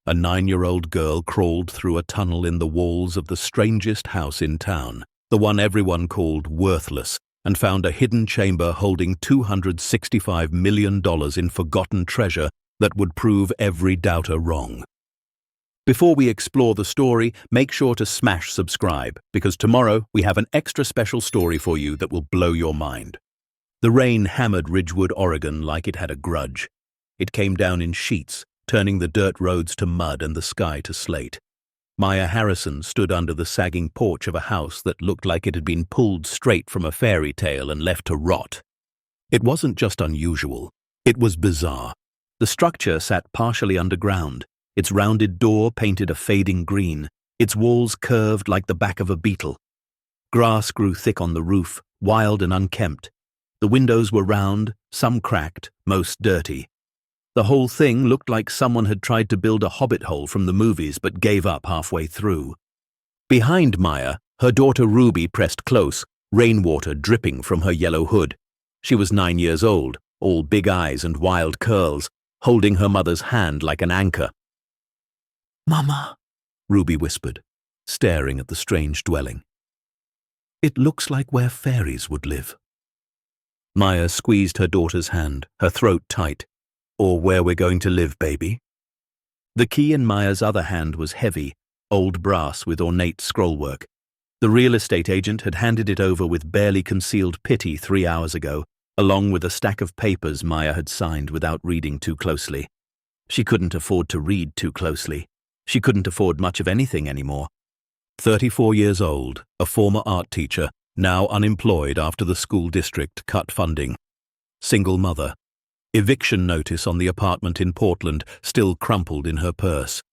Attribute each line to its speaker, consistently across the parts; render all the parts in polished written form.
Speaker 1: a 9-year-old girl crawled through a tunnel in the walls of the strangest house in town, the one everyone called worthless, and found a hidden chamber holding $265 million in forgotten treasure that would prove every doubter wrong. Before we explore the story, make sure to smash subscribe, because tomorrow we have an extra special story for you that will blow your mind. The rain hammered Ridgewood, Oregon like it had a grudge. It came down in sheets, turning the dirt roads to mud and the sky to slate. Maya Harrison stood under the sagging porch of a house that looked like it had been pulled straight from a fairy tale and left to rot. It wasn't just unusual, it was bizarre. The structure sat partially underground, its rounded door painted a fading green, its walls curved like the back of a beetle. Grass grew thick on the roof, wild and unkempt. The windows were round, some cracked, most dirty. The whole thing looked like someone had tried to build a Hobbit hole from the movies but gave up halfway through. Behind Maya, her daughter Ruby pressed close, rainwater dripping from her yellow hood. She was 9 years old, all big eyes and wild curls, holding her mother's hand like an anchor. "Mama," Ruby whispered, staring at the strange dwelling. "It looks like where fairies would live." Maya squeezed her daughter's hand, her throat tight. "Or where we're going to live, baby." The key in Maya's other hand was heavy, old brass with ornate scrollwork. The real estate agent had handed it over with barely concealed pity 3 hours ago, along with a stack of papers Maya had signed without reading too closely. She couldn't afford to read too closely. She couldn't afford much of anything anymore. 34 years old, a former art teacher, now unemployed after the school district cut funding. Single mother. Eviction notice on the apartment in Portland still crumpled in her purse.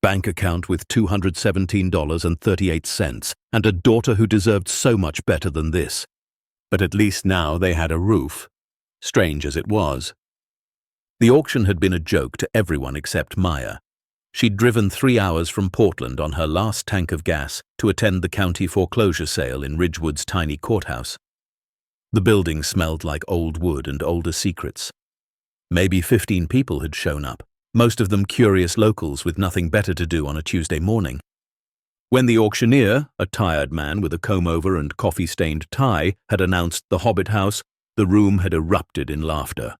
Speaker 1: Bank account with $217.38, and a daughter who deserved so much better than this. But at least now they had a roof. Strange as it was. The auction had been a joke to everyone except Maya. She'd driven 3 hours from Portland on her last tank of gas to attend the county foreclosure sale in Ridgewood's tiny courthouse. The building smelled like old wood and older secrets. Maybe 15 people had shown up, most of them curious locals with nothing better to do on a Tuesday morning. When the auctioneer, a tired man with a comb-over and coffee-stained tie, had announced the Hobbit house, the room had erupted in laughter.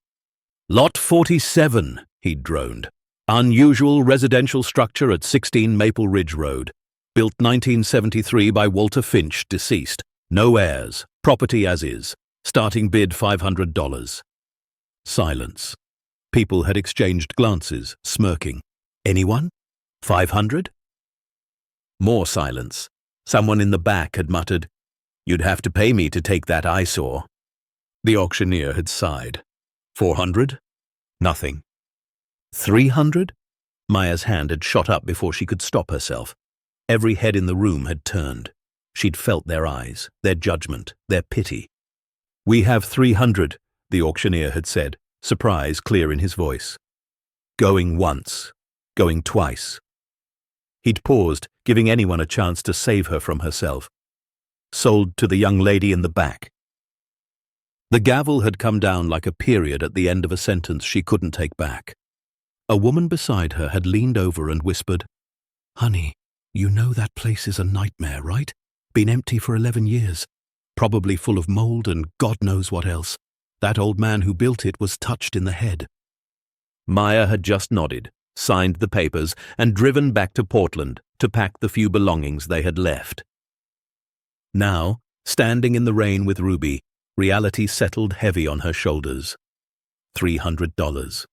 Speaker 1: "Lot 47, he'd droned. Unusual residential structure at 16 Maple Ridge Road. Built 1973 by Walter Finch, deceased. No heirs. Property as is. Starting bid $500. Silence. People had exchanged glances, smirking. Anyone? 500? More silence. Someone in the back had muttered, "You'd have to pay me to take that eyesore." The auctioneer had sighed. 400? Nothing. 300? Maya's hand had shot up before she could stop herself. Every head in the room had turned. She'd felt their eyes, their judgment, their pity. "We have 300, the auctioneer had said, surprise clear in his voice. "Going once, going twice." He'd paused, giving anyone a chance to save her from herself. "Sold to the young lady in the back." The gavel had come down like a period at the end of a sentence she couldn't take back. A woman beside her had leaned over and whispered, "Honey, you know that place is a nightmare, right? Been empty for 11 years. Probably full of mold and God knows what else. That old man who built it was touched in the head." Maya had just nodded, signed the papers, and driven back to Portland to pack the few belongings they had left. Now, standing in the rain with Ruby, reality settled heavy on her shoulders. $300.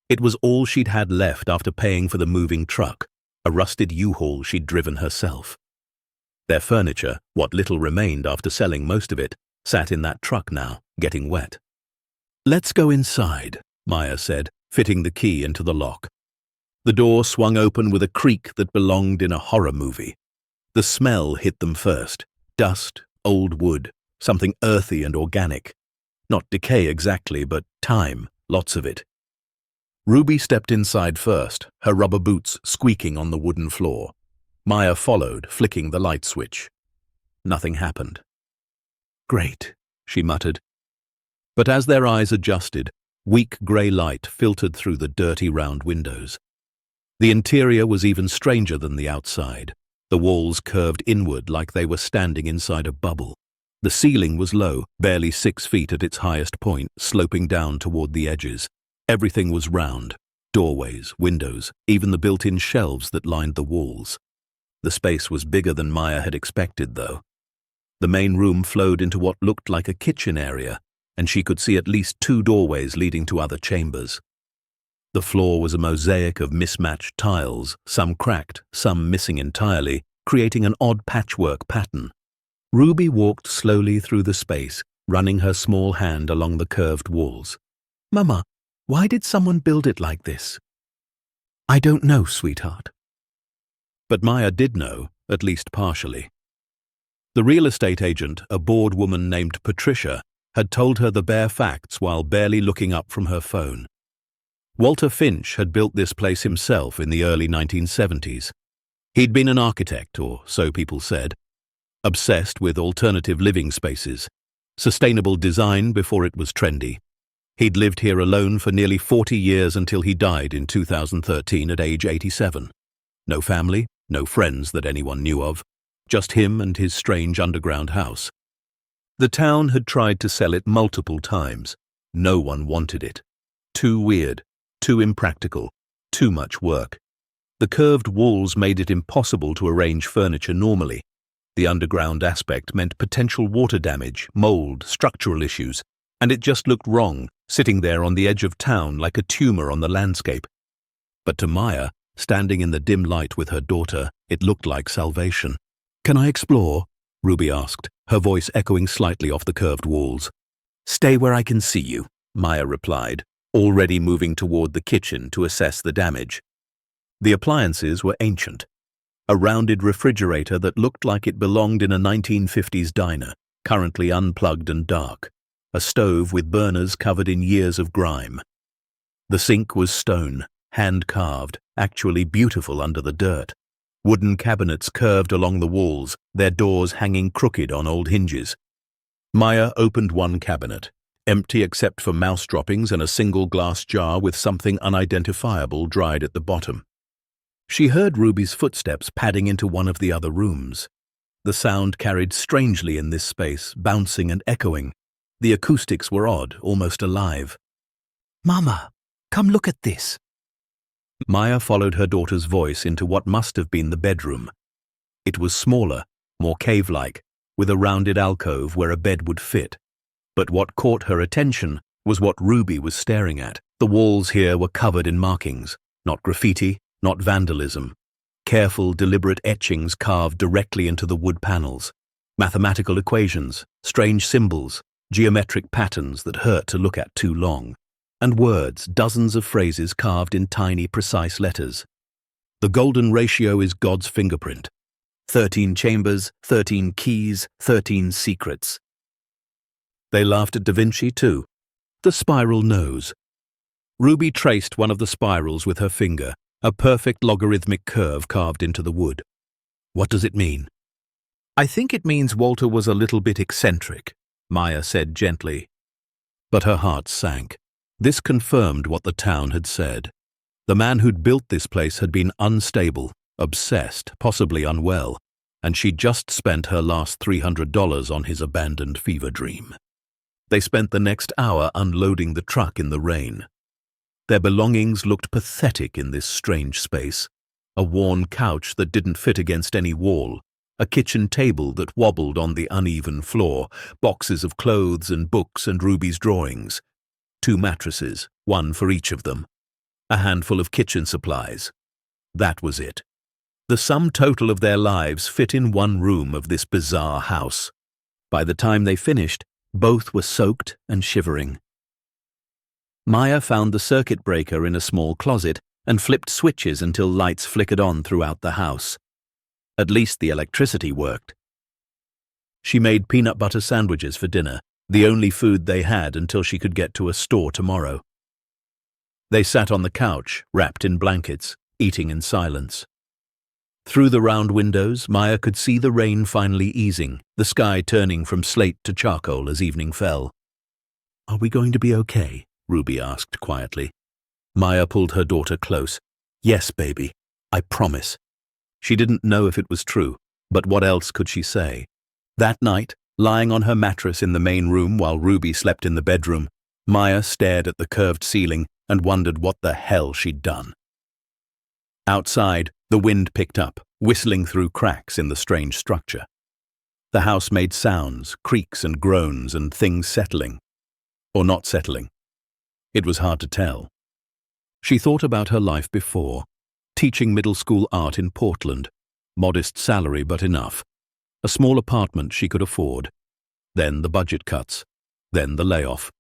Speaker 1: It was all she'd had left after paying for the moving truck, a rusted U-Haul she'd driven herself. Their furniture, what little remained after selling most of it, sat in that truck now, getting wet. "Let's go inside," Maya said, fitting the key into the lock. The door swung open with a creak that belonged in a horror movie. The smell hit them first. Dust, old wood, something earthy and organic. Not decay exactly, but time, lots of it. Ruby stepped inside first, her rubber boots squeaking on the wooden floor. Maya followed, flicking the light switch. Nothing happened. "Great," she muttered. But as their eyes adjusted, weak grey light filtered through the dirty round windows. The interior was even stranger than the outside. The walls curved inward like they were standing inside a bubble. The ceiling was low, barely 6 feet at its highest point, sloping down toward the edges. Everything was round. Doorways, windows, even the built-in shelves that lined the walls. The space was bigger than Maya had expected, though. The main room flowed into what looked like a kitchen area, and she could see at least 2 doorways leading to other chambers. The floor was a mosaic of mismatched tiles, some cracked, some missing entirely, creating an odd patchwork pattern. Ruby walked slowly through the space, running her small hand along the curved walls. "Mama, why did someone build it like this?" "I don't know, sweetheart." But Maya did know, at least partially. The real estate agent, a bored woman named Patricia, had told her the bare facts while barely looking up from her phone. Walter Finch had built this place himself in the early 1970s. He'd been an architect, or so people said, obsessed with alternative living spaces, sustainable design before it was trendy. He'd lived here alone for nearly 40 years until he died in 2013 at age 87. No family, no friends that anyone knew of, just him and his strange underground house. The town had tried to sell it multiple times. No one wanted it. Too weird, too impractical, too much work. The curved walls made it impossible to arrange furniture normally. The underground aspect meant potential water damage, mold, structural issues, and it just looked wrong, sitting there on the edge of town like a tumor on the landscape. But to Maya, standing in the dim light with her daughter, it looked like salvation. "Can I explore?" Ruby asked, her voice echoing slightly off the curved walls. "Stay where I can see you," Maya replied, already moving toward the kitchen to assess the damage. The appliances were ancient. A rounded refrigerator that looked like it belonged in a 1950s diner, currently unplugged and dark. A stove with burners covered in years of grime. The sink was stone, hand-carved, actually beautiful under the dirt. Wooden cabinets curved along the walls, their doors hanging crooked on old hinges. Maya opened one cabinet, empty except for mouse droppings and a single glass jar with something unidentifiable dried at the bottom. She heard Ruby's footsteps padding into one of the other rooms. The sound carried strangely in this space, bouncing and echoing. The acoustics were odd, almost alive. "Mama, come look at this." Maya followed her daughter's voice into what must have been the bedroom. It was smaller, more cave-like, with a rounded alcove where a bed would fit. But what caught her attention was what Ruby was staring at. The walls here were covered in markings, not graffiti, not vandalism. Careful, deliberate etchings carved directly into the wood panels. Mathematical equations, strange symbols, geometric patterns that hurt to look at too long. And words, dozens of phrases carved in tiny, precise letters. The golden ratio is God's fingerprint. 13 chambers, 13 keys, 13 secrets. They laughed at Da Vinci, too. The spiral nose. Ruby traced one of the spirals with her finger, a perfect logarithmic curve carved into the wood. "What does it mean?" "I think it means Walter was a little bit eccentric," Maya said gently. But her heart sank. This confirmed what the town had said. The man who'd built this place had been unstable, obsessed, possibly unwell, and she'd just spent her last $300 on his abandoned fever dream. They spent the next hour unloading the truck in the rain. Their belongings looked pathetic in this strange space. A worn couch that didn't fit against any wall, a kitchen table that wobbled on the uneven floor, boxes of clothes and books and Ruby's drawings. 2 mattresses, one for each of them. A handful of kitchen supplies. That was it. The sum total of their lives fit in one room of this bizarre house. By the time they finished, both were soaked and shivering. Maya found the circuit breaker in a small closet and flipped switches until lights flickered on throughout the house. At least the electricity worked. She made peanut butter sandwiches for dinner, the only food they had until she could get to a store tomorrow. They sat on the couch, wrapped in blankets, eating in silence. Through the round windows, Maya could see the rain finally easing, the sky turning from slate to charcoal as evening fell. "Are we going to be okay?" Ruby asked quietly. Maya pulled her daughter close. "Yes, baby. I promise." She didn't know if it was true, but what else could she say? That night, lying on her mattress in the main room while Ruby slept in the bedroom, Maya stared at the curved ceiling and wondered what the hell she'd done. Outside, the wind picked up, whistling through cracks in the strange structure. The house made sounds, creaks and groans, and things settling. Or not settling. It was hard to tell. She thought about her life before, teaching middle school art in Portland. Modest salary, but enough. A small apartment she could afford. Then the budget cuts. Then the layoff.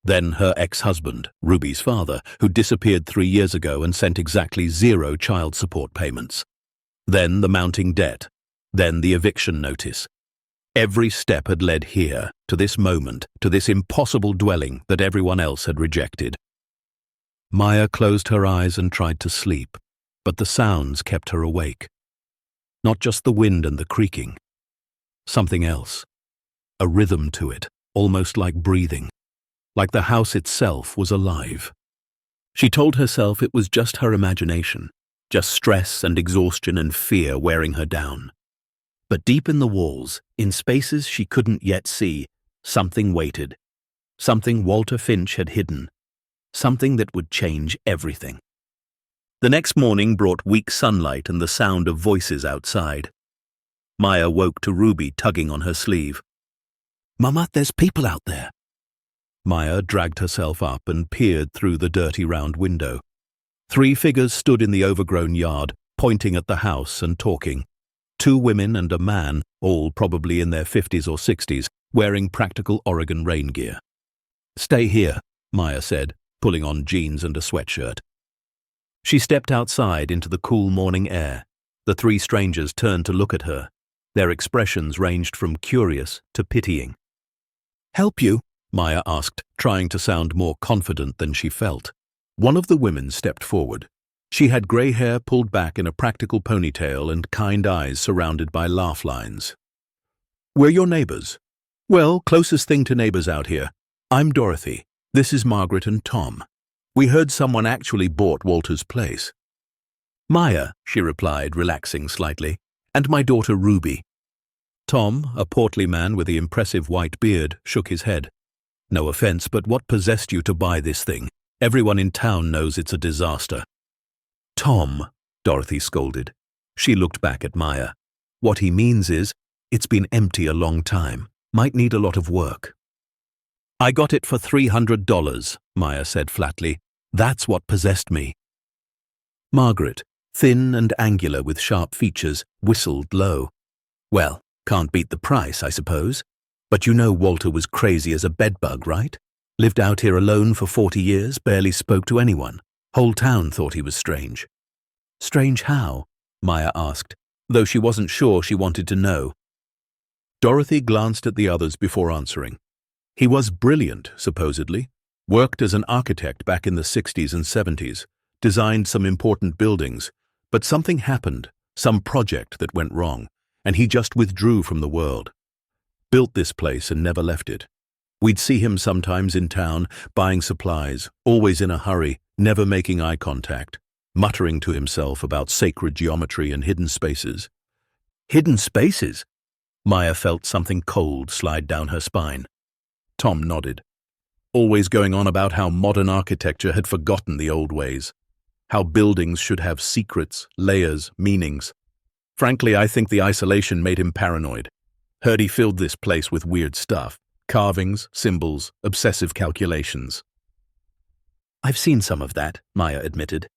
Speaker 1: Then her ex-husband, Ruby's father, who disappeared 3 years ago and sent exactly 0 child support payments. Then the mounting debt. Then the eviction notice. Every step had led here, to this moment, to this impossible dwelling that everyone else had rejected. Maya closed her eyes and tried to sleep, but the sounds kept her awake. Not just the wind and the creaking. Something else. A rhythm to it, almost like breathing. Like the house itself was alive. She told herself it was just her imagination, just stress and exhaustion and fear wearing her down. But deep in the walls, in spaces she couldn't yet see, something waited. Something Walter Finch had hidden. Something that would change everything. The next morning brought weak sunlight and the sound of voices outside. Maya woke to Ruby tugging on her sleeve. "Mama, there's people out there." Maya dragged herself up and peered through the dirty round window. 3 figures stood in the overgrown yard, pointing at the house and talking. 2 women and a man, all probably in their 50s or 60s, wearing practical Oregon rain gear. "Stay here," Maya said, pulling on jeans and a sweatshirt. She stepped outside into the cool morning air. The 3 strangers turned to look at her. Their expressions ranged from curious to pitying. "Help you?" Maya asked, trying to sound more confident than she felt. One of the women stepped forward. She had grey hair pulled back in a practical ponytail and kind eyes surrounded by laugh lines. "We're your neighbors." "Well, closest thing to neighbors out here. I'm Dorothy. This is Margaret and Tom. We heard someone actually bought Walter's place." "Maya," she replied, relaxing slightly, "and my daughter Ruby." Tom, a portly man with the impressive white beard, shook his head. "No offense, but what possessed you to buy this thing? Everyone in town knows it's a disaster." "Tom," Dorothy scolded. She looked back at Maya. "What he means is, it's been empty a long time. Might need a lot of work." "I got it for $300, Maya said flatly. "That's what possessed me." Margaret, thin and angular with sharp features, whistled low. "Well, can't beat the price, I suppose. But you know Walter was crazy as a bedbug, right? Lived out here alone for 40 years, barely spoke to anyone. Whole town thought he was strange." "Strange how?" Maya asked, though she wasn't sure she wanted to know. Dorothy glanced at the others before answering. "He was brilliant, supposedly. Worked as an architect back in the 60s and 70s. Designed some important buildings. But something happened, some project that went wrong, and he just withdrew from the world. Built this place and never left it. We'd see him sometimes in town, buying supplies, always in a hurry, never making eye contact, muttering to himself about sacred geometry and hidden spaces." "Hidden spaces?" Maya felt something cold slide down her spine. Tom nodded. "Always going on about how modern architecture had forgotten the old ways. How buildings should have secrets, layers, meanings. Frankly, I think the isolation made him paranoid. Heard he filled this place with weird stuff. Carvings, symbols, obsessive calculations." "I've seen some of that," Maya admitted.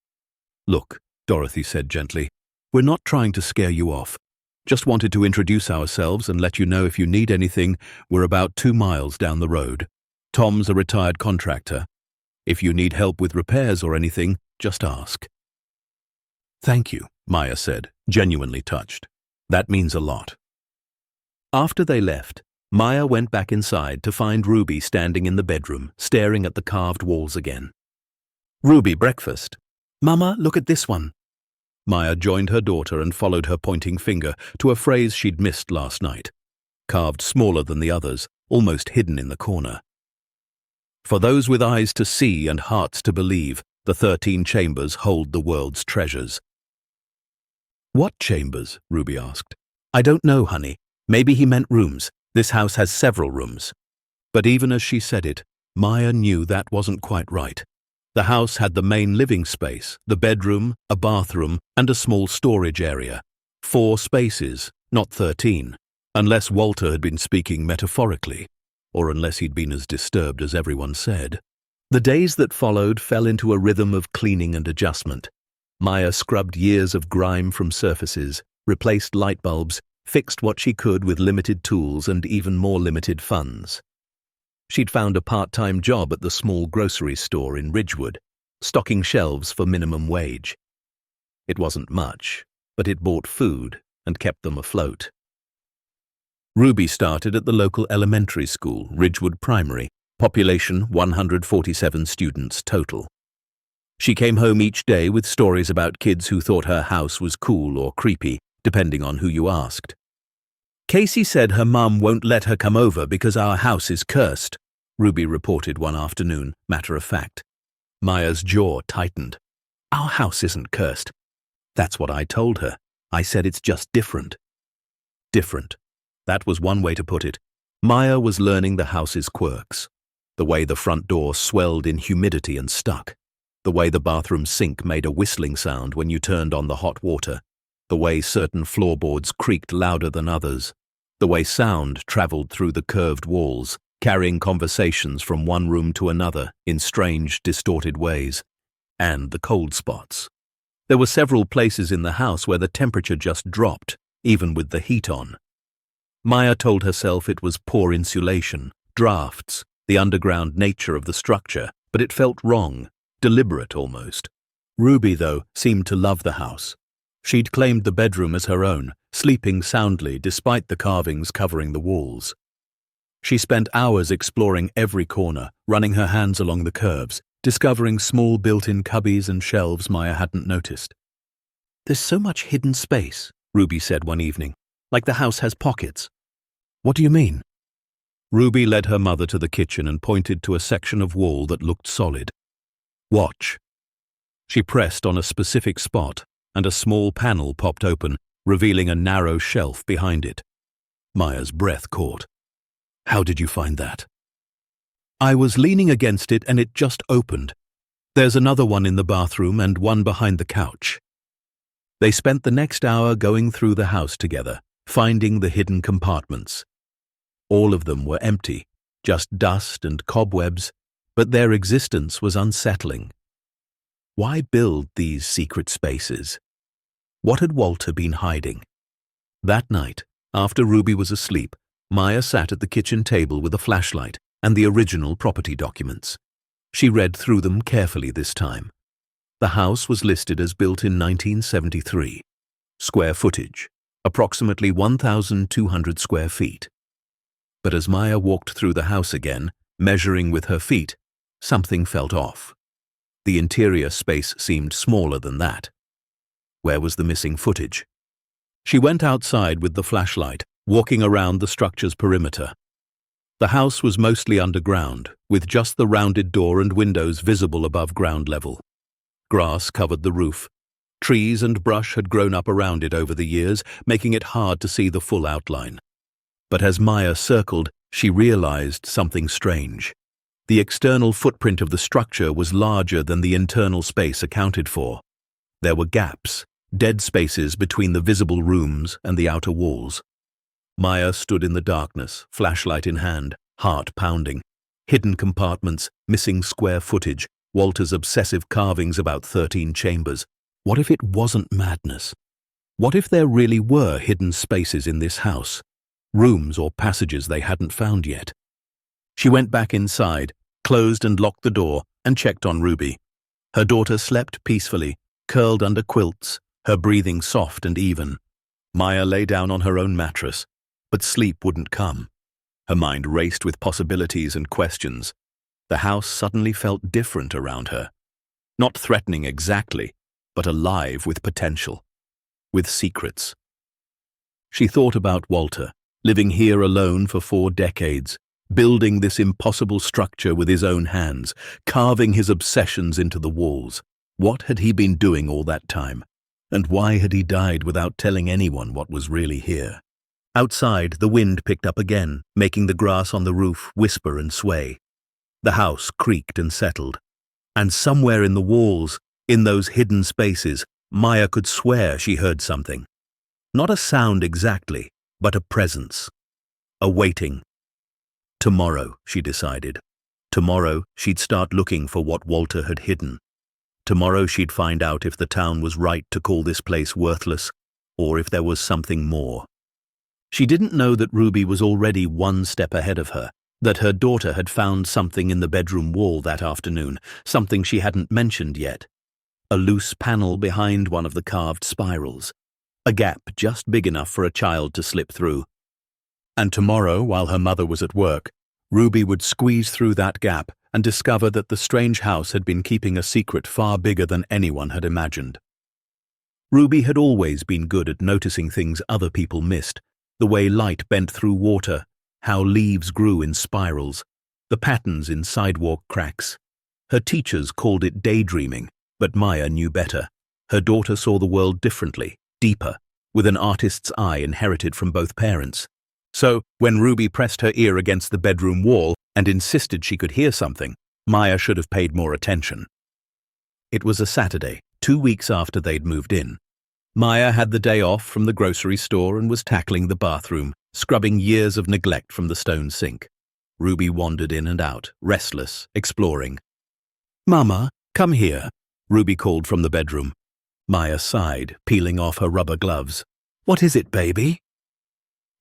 Speaker 1: "Look," Dorothy said gently, "we're not trying to scare you off. Just wanted to introduce ourselves and let you know if you need anything, we're about 2 miles down the road. Tom's a retired contractor. If you need help with repairs or anything, just ask." "Thank you," Maya said, genuinely touched. "That means a lot." After they left, Maya went back inside to find Ruby standing in the bedroom, staring at the carved walls again. "Ruby, breakfast." "Mama, look at this one." Maya joined her daughter and followed her pointing finger to a phrase she'd missed last night, carved smaller than the others, almost hidden in the corner. "For those with eyes to see and hearts to believe, the 13 chambers hold the world's treasures." What chambers? Ruby asked. I don't know, honey. Maybe he meant rooms. This house has several rooms. But even as she said it, Maya knew that wasn't quite right. The house had the main living space, the bedroom, a bathroom, and a small storage area. 4 spaces, not 13, unless Walter had been speaking metaphorically, or unless he'd been as disturbed as everyone said. The days that followed fell into a rhythm of cleaning and adjustment. Maya scrubbed years of grime from surfaces, replaced light bulbs, fixed what she could with limited tools and even more limited funds. She'd found a part-time job at the small grocery store in Ridgewood, stocking shelves for minimum wage. It wasn't much, but it bought food and kept them afloat. Ruby started at the local elementary school, Ridgewood Primary, population 147 students total. She came home each day with stories about kids who thought her house was cool or creepy, depending on who you asked. Casey said her mum won't let her come over because our house is cursed, Ruby reported one afternoon, matter of fact. Maya's jaw tightened. Our house isn't cursed. That's what I told her. I said it's just different. Different. That was one way to put it. Maya was learning the house's quirks. The way the front door swelled in humidity and stuck. The way the bathroom sink made a whistling sound when you turned on the hot water. The way certain floorboards creaked louder than others. The way sound traveled through the curved walls, carrying conversations from one room to another in strange, distorted ways. And the cold spots. There were several places in the house where the temperature just dropped, even with the heat on. Maya told herself it was poor insulation, drafts, the underground nature of the structure, but it felt wrong, deliberate almost. Ruby, though, seemed to love the house. She'd claimed the bedroom as her own, sleeping soundly despite the carvings covering the walls. She spent hours exploring every corner, running her hands along the curves, discovering small built-in cubbies and shelves Maya hadn't noticed. There's so much hidden space, Ruby said one evening, like the house has pockets. What do you mean? Ruby led her mother to the kitchen and pointed to a section of wall that looked solid. Watch. She pressed on a specific spot, and a small panel popped open, revealing a narrow shelf behind it. Maya's breath caught. How did you find that? I was leaning against it and it just opened. There's another one in the bathroom and one behind the couch. They spent the next hour going through the house together, finding the hidden compartments. All of them were empty, just dust and cobwebs, but their existence was unsettling. Why build these secret spaces? What had Walter been hiding? That night, after Ruby was asleep, Maya sat at the kitchen table with a flashlight and the original property documents. She read through them carefully this time. The house was listed as built in 1973. Square footage, approximately 1,200 square feet. But as Maya walked through the house again, measuring with her feet, something felt off. The interior space seemed smaller than that. Where was the missing footage? She went outside with the flashlight, walking around the structure's perimeter. The house was mostly underground, with just the rounded door and windows visible above ground level. Grass covered the roof. Trees and brush had grown up around it over the years, making it hard to see the full outline. But as Maya circled, she realized something strange. The external footprint of the structure was larger than the internal space accounted for. There were gaps, dead spaces between the visible rooms and the outer walls. Maya stood in the darkness, flashlight in hand, heart pounding. Hidden compartments, missing square footage, Walter's obsessive carvings about 13 chambers. What if it wasn't madness? What if there really were hidden spaces in this house? Rooms or passages they hadn't found yet? She went back inside, closed and locked the door, and checked on Ruby. Her daughter slept peacefully, curled under quilts, her breathing soft and even. Maya lay down on her own mattress, but sleep wouldn't come. Her mind raced with possibilities and questions. The house suddenly felt different around her. Not threatening exactly, but alive with potential, with secrets. She thought about Walter, living here alone for 4 decades, building this impossible structure with his own hands, carving his obsessions into the walls. What had he been doing all that time? And why had he died without telling anyone what was really here? Outside, the wind picked up again, making the grass on the roof whisper and sway. The house creaked and settled. And somewhere in the walls, in those hidden spaces, Maya could swear she heard something. Not a sound exactly, but a presence. A waiting. Tomorrow, she decided. Tomorrow, she'd start looking for what Walter had hidden. Tomorrow she'd find out if the town was right to call this place worthless, or if there was something more. She didn't know that Ruby was already one step ahead of her, that her daughter had found something in the bedroom wall that afternoon, something she hadn't mentioned yet. A loose panel behind one of the carved spirals. A gap just big enough for a child to slip through. And tomorrow, while her mother was at work, Ruby would squeeze through that gap and discover that the strange house had been keeping a secret far bigger than anyone had imagined. Ruby had always been good at noticing things other people missed, the way light bent through water, how leaves grew in spirals, the patterns in sidewalk cracks. Her teachers called it daydreaming, but Maya knew better. Her daughter saw the world differently, deeper, with an artist's eye inherited from both parents. So, when Ruby pressed her ear against the bedroom wall and insisted she could hear something, Maya should have paid more attention. It was a Saturday, 2 weeks after they'd moved in. Maya had the day off from the grocery store and was tackling the bathroom, scrubbing years of neglect from the stone sink. Ruby wandered in and out, restless, exploring. "Mama, come here," Ruby called from the bedroom. Maya sighed, peeling off her rubber gloves. "What is it, baby?"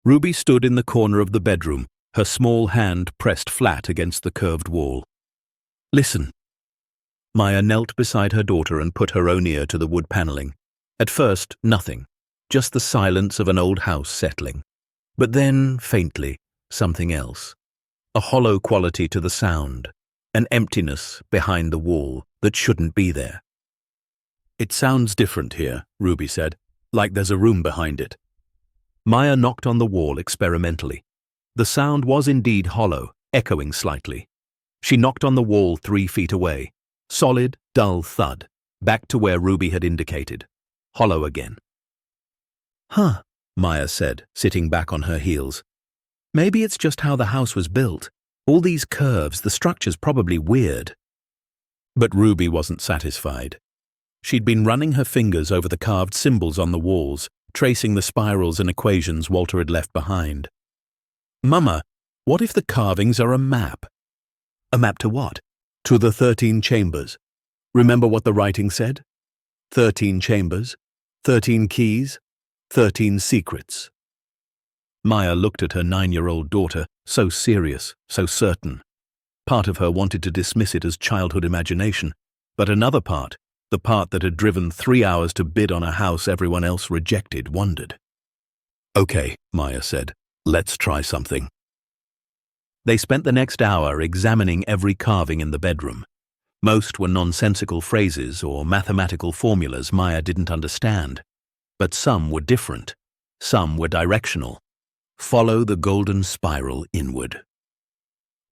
Speaker 1: Ruby stood in the corner of the bedroom, her small hand pressed flat against the curved wall. "Listen." Maya knelt beside her daughter and put her own ear to the wood paneling. At first, nothing, just the silence of an old house settling. But then, faintly, something else. A hollow quality to the sound, an emptiness behind the wall that shouldn't be there. "It sounds different here," Ruby said, "like there's a room behind it." Maya knocked on the wall experimentally. The sound was indeed hollow, echoing slightly. She knocked on the wall 3 feet away. Solid, dull thud, back to where Ruby had indicated. Hollow again. "Huh," Maya said, sitting back on her heels. "Maybe it's just how the house was built. All these curves, the structure's probably weird." But Ruby wasn't satisfied. She'd been running her fingers over the carved symbols on the walls, tracing the spirals and equations Walter had left behind. "Mama, what if the carvings are a map?" "A map to what?" "To the 13 chambers. Remember what the writing said? 13 chambers, 13 keys, 13 secrets." Maya looked at her 9-year-old daughter, so serious, so certain. Part of her wanted to dismiss it as childhood imagination, but another part, the part that had driven 3 hours to bid on a house everyone else rejected, wondered. "Okay," Maya said, "let's try something." They spent the next hour examining every carving in the bedroom. Most were nonsensical phrases or mathematical formulas Maya didn't understand. But some were different. Some were directional. Follow the golden spiral inward.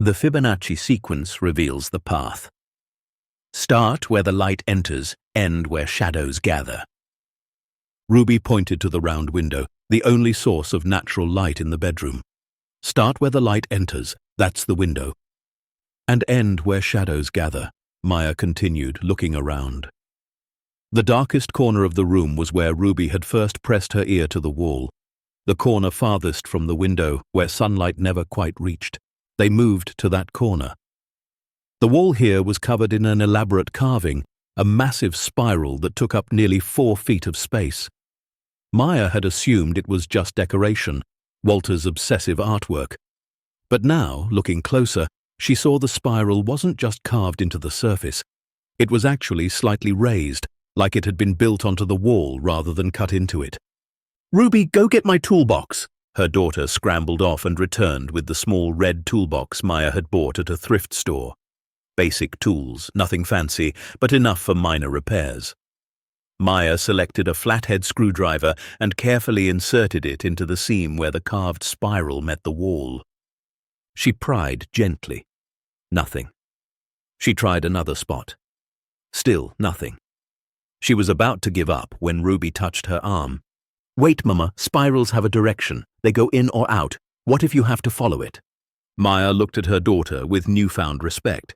Speaker 1: The Fibonacci sequence reveals the path. Start where the light enters, end where shadows gather. Ruby pointed to the round window, the only source of natural light in the bedroom. Start where the light enters, that's the window. And end where shadows gather, Maya continued, looking around. The darkest corner of the room was where Ruby had first pressed her ear to the wall. The corner farthest from the window, where sunlight never quite reached. They moved to that corner. The wall here was covered in an elaborate carving, a massive spiral that took up nearly 4 feet of space. Maya had assumed it was just decoration, Walter's obsessive artwork. But now, looking closer, she saw the spiral wasn't just carved into the surface. It was actually slightly raised, like it had been built onto the wall rather than cut into it. "Ruby, go get my toolbox!" Her daughter scrambled off and returned with the small red toolbox Maya had bought at a thrift store. Basic tools, nothing fancy, but enough for minor repairs. Maya selected a flathead screwdriver and carefully inserted it into the seam where the carved spiral met the wall. She pried gently. Nothing. She tried another spot. Still nothing. She was about to give up when Ruby touched her arm. "Wait, Mama, spirals have a direction. They go in or out. What if you have to follow it?" Maya looked at her daughter with newfound respect.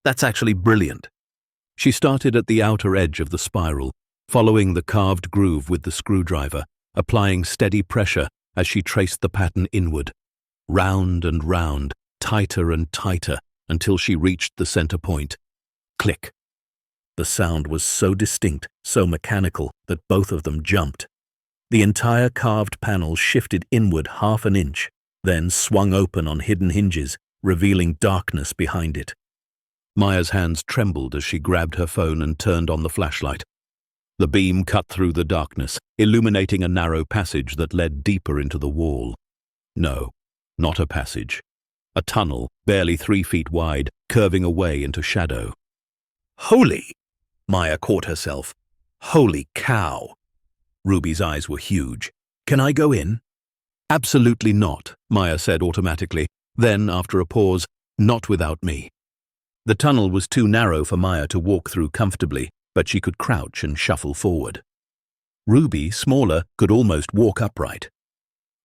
Speaker 1: "That's actually brilliant." She started at the outer edge of the spiral, following the carved groove with the screwdriver, applying steady pressure as she traced the pattern inward. Round and round, tighter and tighter, until she reached the center point. Click. The sound was so distinct, so mechanical, that both of them jumped. The entire carved panel shifted inward half an inch, then swung open on hidden hinges, revealing darkness behind it. Maya's hands trembled as she grabbed her phone and turned on the flashlight. The beam cut through the darkness, illuminating a narrow passage that led deeper into the wall. No, not a passage. A tunnel, barely 3 feet wide, curving away into shadow. "Holy!" Maya caught herself. "Holy cow!" Ruby's eyes were huge. "Can I go in?" "Absolutely not," Maya said automatically. Then, after a pause, "Not without me." The tunnel was too narrow for Maya to walk through comfortably, but she could crouch and shuffle forward. Ruby, smaller, could almost walk upright.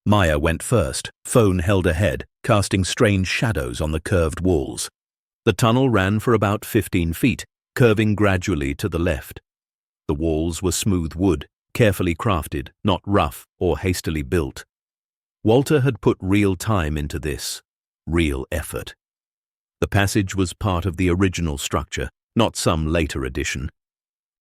Speaker 1: Maya went first, phone held ahead, casting strange shadows on the curved walls. The tunnel ran for about 15 feet, curving gradually to the left. The walls were smooth wood, carefully crafted, not rough or hastily built. Walter had put real time into this, real effort. The passage was part of the original structure, not some later addition.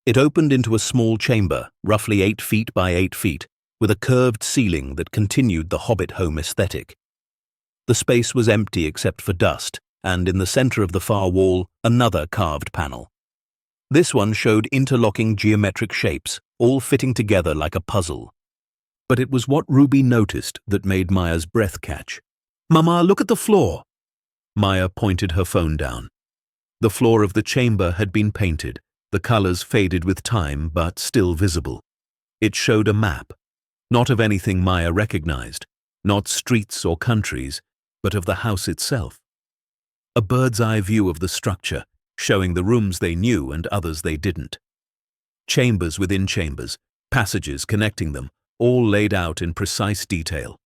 Speaker 1: It opened into a small chamber, roughly 8 feet by 8 feet, with a curved ceiling that continued the Hobbit home aesthetic. The space was empty except for dust, and in the center of the far wall, another carved panel. This one showed interlocking geometric shapes, all fitting together like a puzzle. But it was what Ruby noticed that made Maya's breath catch. "Mama, look at the floor!" Maya pointed her phone down. The floor of the chamber had been painted, the colors faded with time but still visible. It showed a map, not of anything Maya recognized, not streets or countries, but of the house itself. A bird's-eye view of the structure, showing the rooms they knew and others they didn't. Chambers within chambers, passages connecting them, all laid out in precise detail.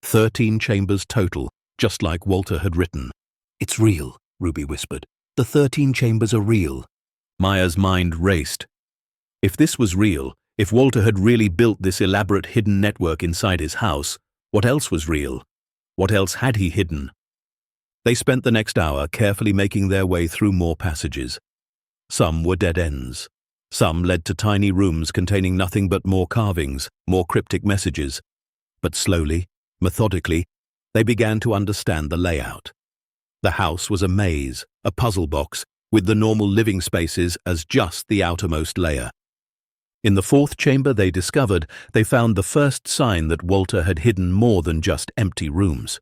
Speaker 1: 13 chambers total, just like Walter had written. "It's real," Ruby whispered. "The 13 chambers are real." Maya's mind raced. If this was real, if Walter had really built this elaborate hidden network inside his house, what else was real? What else had he hidden? They spent the next hour carefully making their way through more passages. Some were dead ends. Some led to tiny rooms containing nothing but more carvings, more cryptic messages. But slowly, methodically, they began to understand the layout. The house was a maze, a puzzle box, with the normal living spaces as just the outermost layer. In the 4th chamber they discovered, they found the first sign that Walter had hidden more than just empty rooms.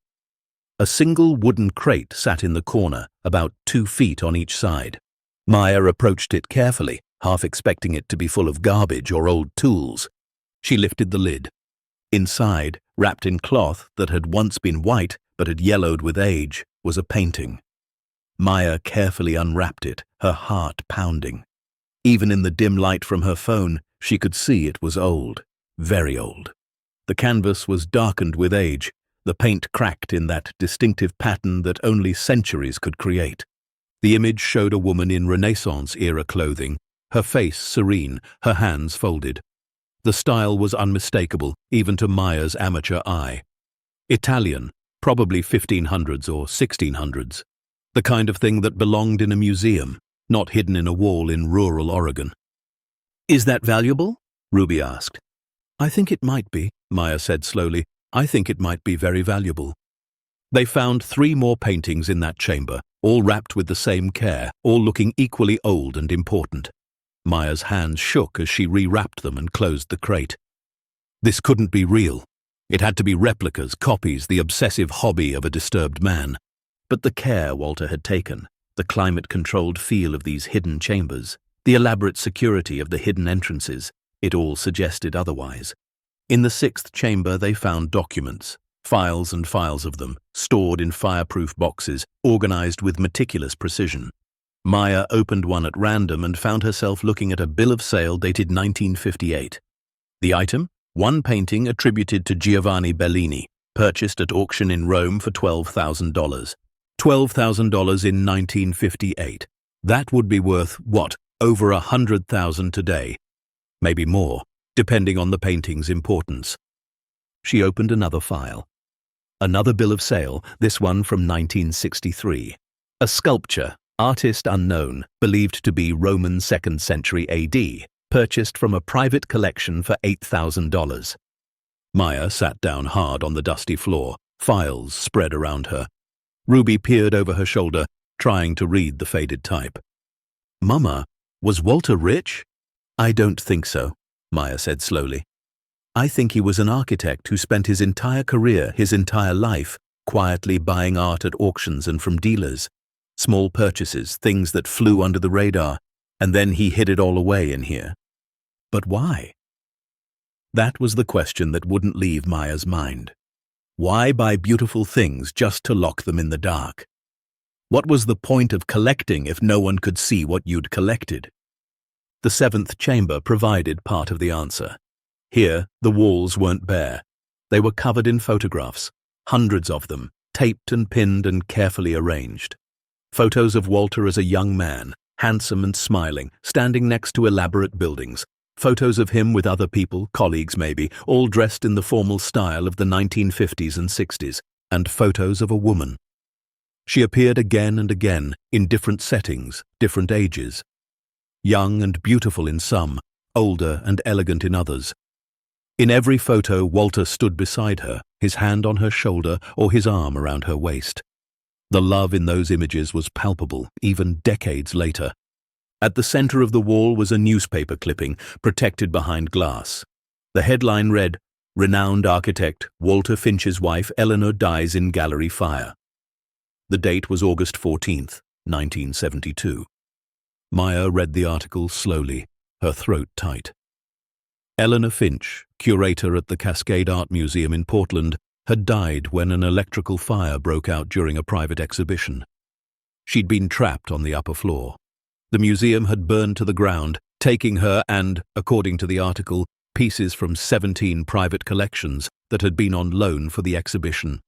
Speaker 1: A single wooden crate sat in the corner, about 2 feet on each side. Maya approached it carefully, half expecting it to be full of garbage or old tools. She lifted the lid. Inside, wrapped in cloth that had once been white but had yellowed with age, was a painting. Maya carefully unwrapped it, her heart pounding. Even in the dim light from her phone, she could see it was old, very old. The canvas was darkened with age, the paint cracked in that distinctive pattern that only centuries could create. The image showed a woman in Renaissance-era clothing, her face serene, her hands folded. The style was unmistakable, even to Maya's amateur eye. Italian, probably 1500s or 1600s. The kind of thing that belonged in a museum, not hidden in a wall in rural Oregon. "Is that valuable?" Ruby asked. "I think it might be," Maya said slowly. "I think it might be very valuable." They found 3 more paintings in that chamber, all wrapped with the same care, all looking equally old and important. Maya's hands shook as she rewrapped them and closed the crate. This couldn't be real. It had to be replicas, copies, the obsessive hobby of a disturbed man. But the care Walter had taken, the climate-controlled feel of these hidden chambers, the elaborate security of the hidden entrances, it all suggested otherwise. In the 6th chamber they found documents, files and files of them, stored in fireproof boxes, organized with meticulous precision. Maya opened one at random and found herself looking at a bill of sale dated 1958. The item? One painting attributed to Giovanni Bellini, purchased at auction in Rome for $12,000. $12,000 in 1958. That would be worth, what, over $100,000 today? Maybe more, depending on the painting's importance. She opened another file. Another bill of sale, this one from 1963. A sculpture, artist unknown, believed to be Roman 2nd century AD, purchased from a private collection for $8,000. Maya sat down hard on the dusty floor, files spread around her. Ruby peered over her shoulder, trying to read the faded type. "Mama, was Walter rich?" "I don't think so," Maya said slowly. "I think he was an architect who spent his entire career, his entire life, quietly buying art at auctions and from dealers. Small purchases, things that flew under the radar, and then he hid it all away in here." But why? That was the question that wouldn't leave Maya's mind. Why buy beautiful things just to lock them in the dark? What was the point of collecting if no one could see what you'd collected? The seventh chamber provided part of the answer. Here, the walls weren't bare. They were covered in photographs, hundreds of them, taped and pinned and carefully arranged. Photos of Walter as a young man, handsome and smiling, standing next to elaborate buildings. Photos of him with other people, colleagues maybe, all dressed in the formal style of the 1950s and 60s, and photos of a woman. She appeared again and again, in different settings, different ages. Young and beautiful in some, older and elegant in others. In every photo, Walter stood beside her, his hand on her shoulder or his arm around her waist. The love in those images was palpable, even decades later. At the center of the wall was a newspaper clipping, protected behind glass. The headline read, "Renowned architect Walter Finch's wife Eleanor dies in gallery fire." The date was August 14th, 1972. Maya read the article slowly, her throat tight. Eleanor Finch, curator at the Cascade Art Museum in Portland, had died when an electrical fire broke out during a private exhibition. She'd been trapped on the upper floor. The museum had burned to the ground, taking her and, according to the article, pieces from 17 private collections that had been on loan for the exhibition.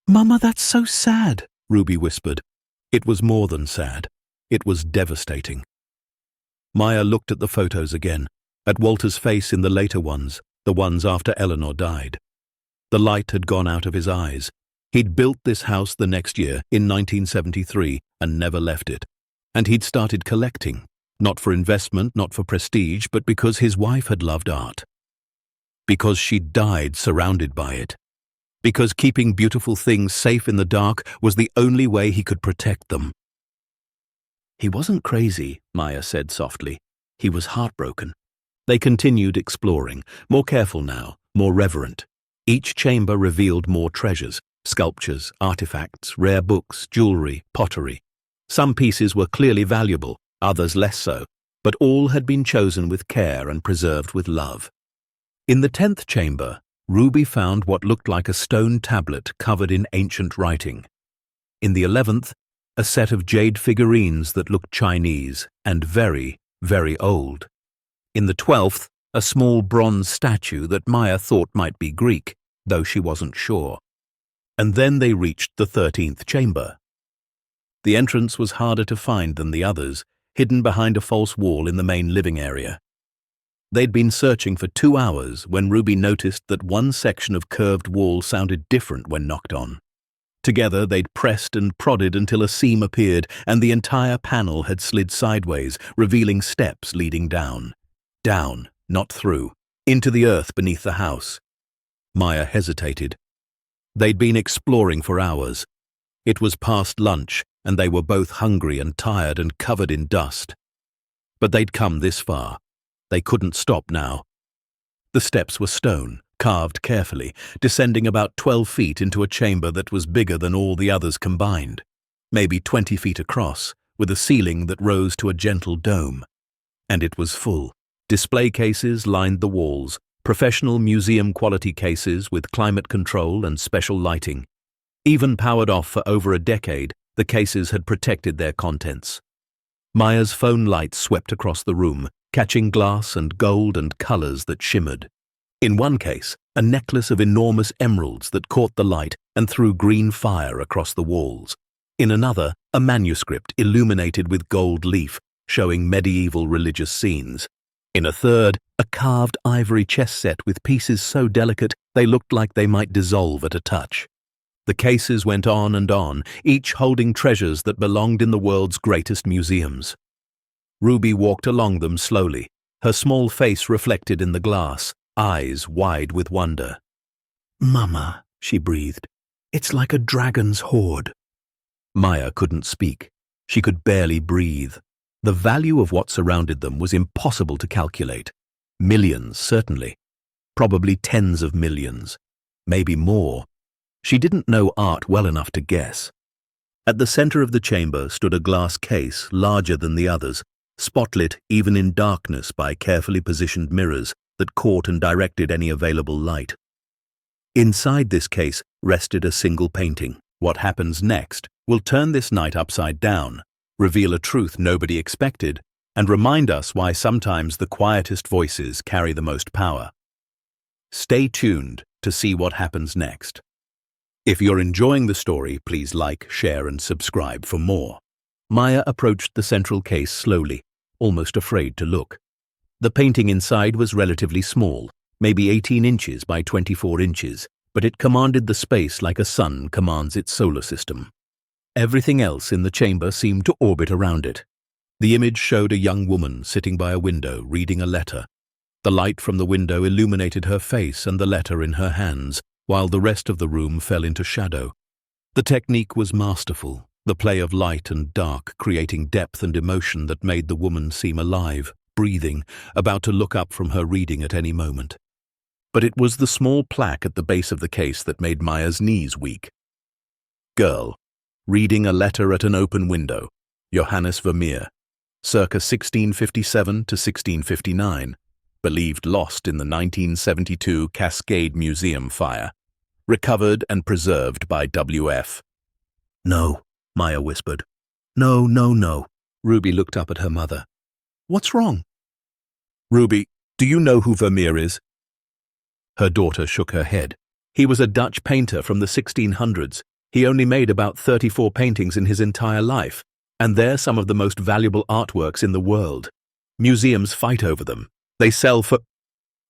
Speaker 1: "Mama, that's so sad," Ruby whispered. It was more than sad. It was devastating. Maya looked at the photos again, at Walter's face in the later ones, the ones after Eleanor died. The light had gone out of his eyes. He'd built this house the next year, in 1973, and never left it. And he'd started collecting, not for investment, not for prestige, but because his wife had loved art. Because she'd died surrounded by it. Because keeping beautiful things safe in the dark was the only way he could protect them. "He wasn't crazy," Maya said softly. "He was heartbroken." They continued exploring, more careful now, more reverent. Each chamber revealed more treasures, sculptures, artifacts, rare books, jewelry, pottery. Some pieces were clearly valuable, others less so, but all had been chosen with care and preserved with love. In the 10th chamber, Ruby found what looked like a stone tablet covered in ancient writing. In the 11th, a set of jade figurines that looked Chinese and very, very old. In the 12th, a small bronze statue that Maya thought might be Greek, though she wasn't sure. And then they reached the 13th chamber. The entrance was harder to find than the others, hidden behind a false wall in the main living area. They'd been searching for 2 hours when Ruby noticed that one section of curved wall sounded different when knocked on. Together they'd pressed and prodded until a seam appeared and the entire panel had slid sideways, revealing steps leading down. Down, not through, into the earth beneath the house. Maya hesitated. They'd been exploring for hours. It was past lunch, and they were both hungry and tired and covered in dust. But they'd come this far. They couldn't stop now. The steps were stone, carved carefully, descending about 12 feet into a chamber that was bigger than all the others combined, maybe 20 feet across, with a ceiling that rose to a gentle dome. And it was full. Display cases lined the walls, professional museum-quality cases with climate control and special lighting. Even powered off for over a decade, the cases had protected their contents. Maya's phone light swept across the room, catching glass and gold and colors that shimmered. In one case, a necklace of enormous emeralds that caught the light and threw green fire across the walls. In another, a manuscript illuminated with gold leaf, showing medieval religious scenes. In a third, a carved ivory chess set with pieces so delicate they looked like they might dissolve at a touch. The cases went on and on, each holding treasures that belonged in the world's greatest museums. Ruby walked along them slowly, her small face reflected in the glass, eyes wide with wonder. "Mama," she breathed, "it's like a dragon's hoard." Maya couldn't speak. She could barely breathe. The value of what surrounded them was impossible to calculate. Millions, certainly. Probably tens of millions. Maybe more. She didn't know art well enough to guess. At the center of the chamber stood a glass case larger than the others, spotlit even in darkness by carefully positioned mirrors that caught and directed any available light. Inside this case rested a single painting. What happens next will turn this night upside down, reveal a truth nobody expected, and remind us why sometimes the quietest voices carry the most power. Stay tuned to see what happens next. If you're enjoying the story, please like, share, and subscribe for more. Maya approached the central case slowly, almost afraid to look. The painting inside was relatively small, maybe 18 inches by 24 inches, but it commanded the space like a sun commands its solar system. Everything else in the chamber seemed to orbit around it. The image showed a young woman sitting by a window reading a letter. The light from the window illuminated her face and the letter in her hands, while the rest of the room fell into shadow. The technique was masterful, the play of light and dark creating depth and emotion that made the woman seem alive, breathing, about to look up from her reading at any moment. But it was the small plaque at the base of the case that made Maya's knees weak. Girl, reading a letter at an open window, Johannes Vermeer, circa 1657 to 1659, believed lost in the 1972 Cascade Museum fire, recovered and preserved by W.F. "No," Maya whispered. "No, no, no." Ruby looked up at her mother. "What's wrong?" "Ruby, do you know who Vermeer is?" Her daughter shook her head. "He was a Dutch painter from the 1600s. He only made about 34 paintings in his entire life, and they're some of the most valuable artworks in the world. Museums fight over them. They sell for—"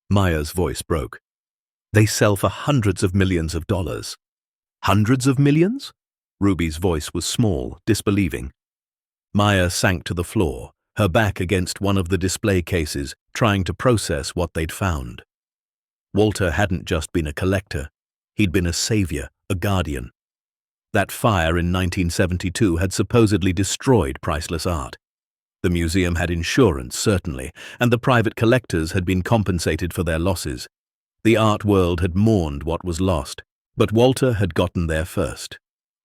Speaker 1: Maya's voice broke. "They sell for hundreds of millions of dollars." "Hundreds of millions?" Ruby's voice was small, disbelieving. Maya sank to the floor, her back against one of the display cases, trying to process what they'd found. Walter hadn't just been a collector. He'd been a savior, a guardian. That fire in 1972 had supposedly destroyed priceless art. The museum had insurance, certainly, and the private collectors had been compensated for their losses. The art world had mourned what was lost, but Walter had gotten there first.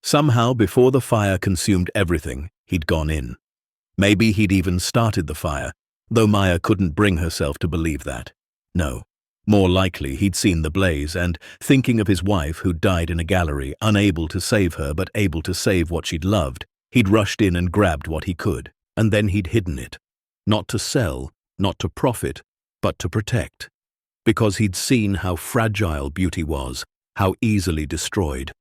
Speaker 1: Somehow, before the fire consumed everything, he'd gone in. Maybe he'd even started the fire, though Maya couldn't bring herself to believe that. No. More likely, he'd seen the blaze and, thinking of his wife who died in a gallery, unable to save her but able to save what she'd loved, he'd rushed in and grabbed what he could, and then he'd hidden it. Not to sell, not to profit, but to protect. Because he'd seen how fragile beauty was, how easily destroyed.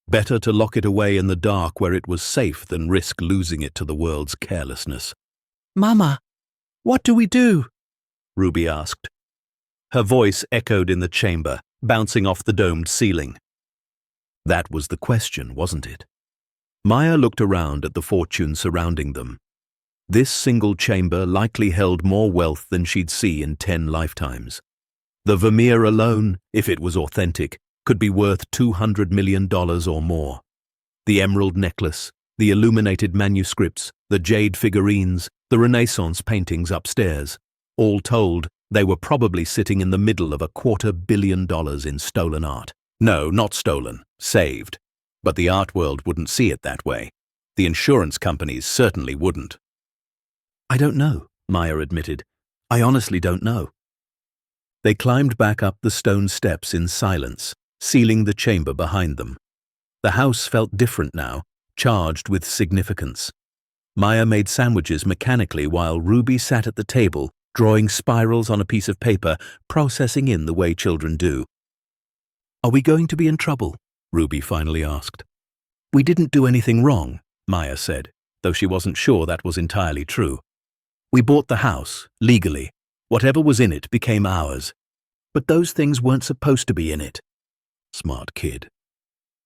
Speaker 1: Better to lock it away in the dark where it was safe than risk losing it to the world's carelessness. "Mama, what do we do?" Ruby asked. Her voice echoed in the chamber, bouncing off the domed ceiling. That was the question, wasn't it? Maya looked around at the fortune surrounding them. This single chamber likely held more wealth than she'd see in 10 lifetimes. The Vermeer alone, if it was authentic, could be worth $200 million or more. The emerald necklace, the illuminated manuscripts, the jade figurines, the Renaissance paintings upstairs. All told, they were probably sitting in the middle of $250 million in stolen art. No, not stolen, saved. But the art world wouldn't see it that way. The insurance companies certainly wouldn't. "I don't know," Maya admitted. "I honestly don't know." They climbed back up the stone steps in silence, sealing the chamber behind them. The house felt different now, charged with significance. Maya made sandwiches mechanically while Ruby sat at the table, drawing spirals on a piece of paper, processing in the way children do. "Are we going to be in trouble?" Ruby finally asked. "We didn't do anything wrong," Maya said, though she wasn't sure that was entirely true. "We bought the house, legally. Whatever was in it became ours. But those things weren't supposed to be in it." Smart kid.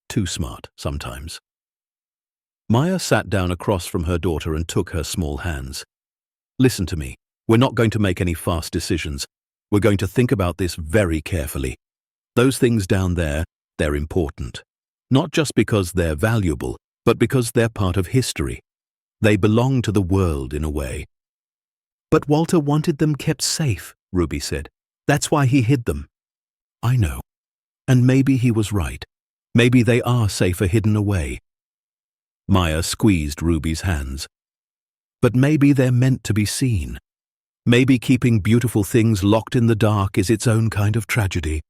Speaker 1: Too smart, sometimes. Maya sat down across from her daughter and took her small hands. "Listen to me. We're not going to make any fast decisions. We're going to think about this very carefully. Those things down there, they're important. Not just because they're valuable, but because they're part of history. They belong to the world in a way." "But Walter wanted them kept safe," Ruby said. "That's why he hid them." "I know. And maybe he was right. Maybe they are safer hidden away." Maya squeezed Ruby's hands. "But maybe they're meant to be seen. Maybe keeping beautiful things locked in the dark is its own kind of tragedy."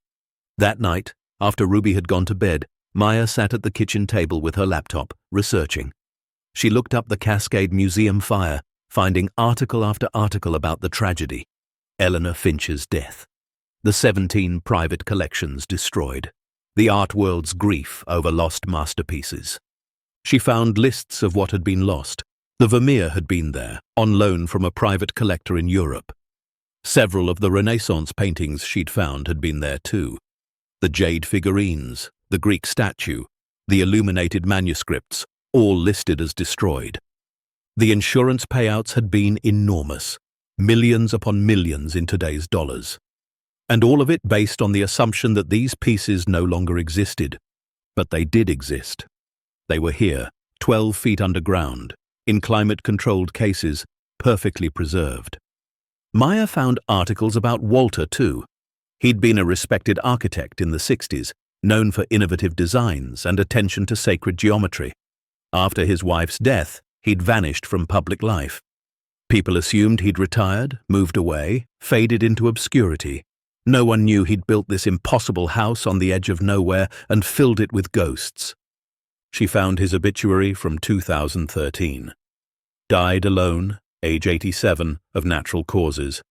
Speaker 1: That night, after Ruby had gone to bed, Maya sat at the kitchen table with her laptop, researching. She looked up the Cascade Museum fire, finding article after article about the tragedy. Eleanor Finch's death. The 17 private collections destroyed. The art world's grief over lost masterpieces. She found lists of what had been lost. The Vermeer had been there, on loan from a private collector in Europe. Several of the Renaissance paintings she'd found had been there too. The jade figurines, the Greek statue, the illuminated manuscripts, all listed as destroyed. The insurance payouts had been enormous, millions upon millions in today's dollars. And all of it based on the assumption that these pieces no longer existed. But they did exist. They were here, 12 feet underground, in climate-controlled cases, perfectly preserved. Maya found articles about Walter, too. He'd been a respected architect in the 60s, known for innovative designs and attention to sacred geometry. After his wife's death, he'd vanished from public life. People assumed he'd retired, moved away, faded into obscurity. No one knew he'd built this impossible house on the edge of nowhere and filled it with ghosts. She found his obituary from 2013. Died alone, age 87, of natural causes.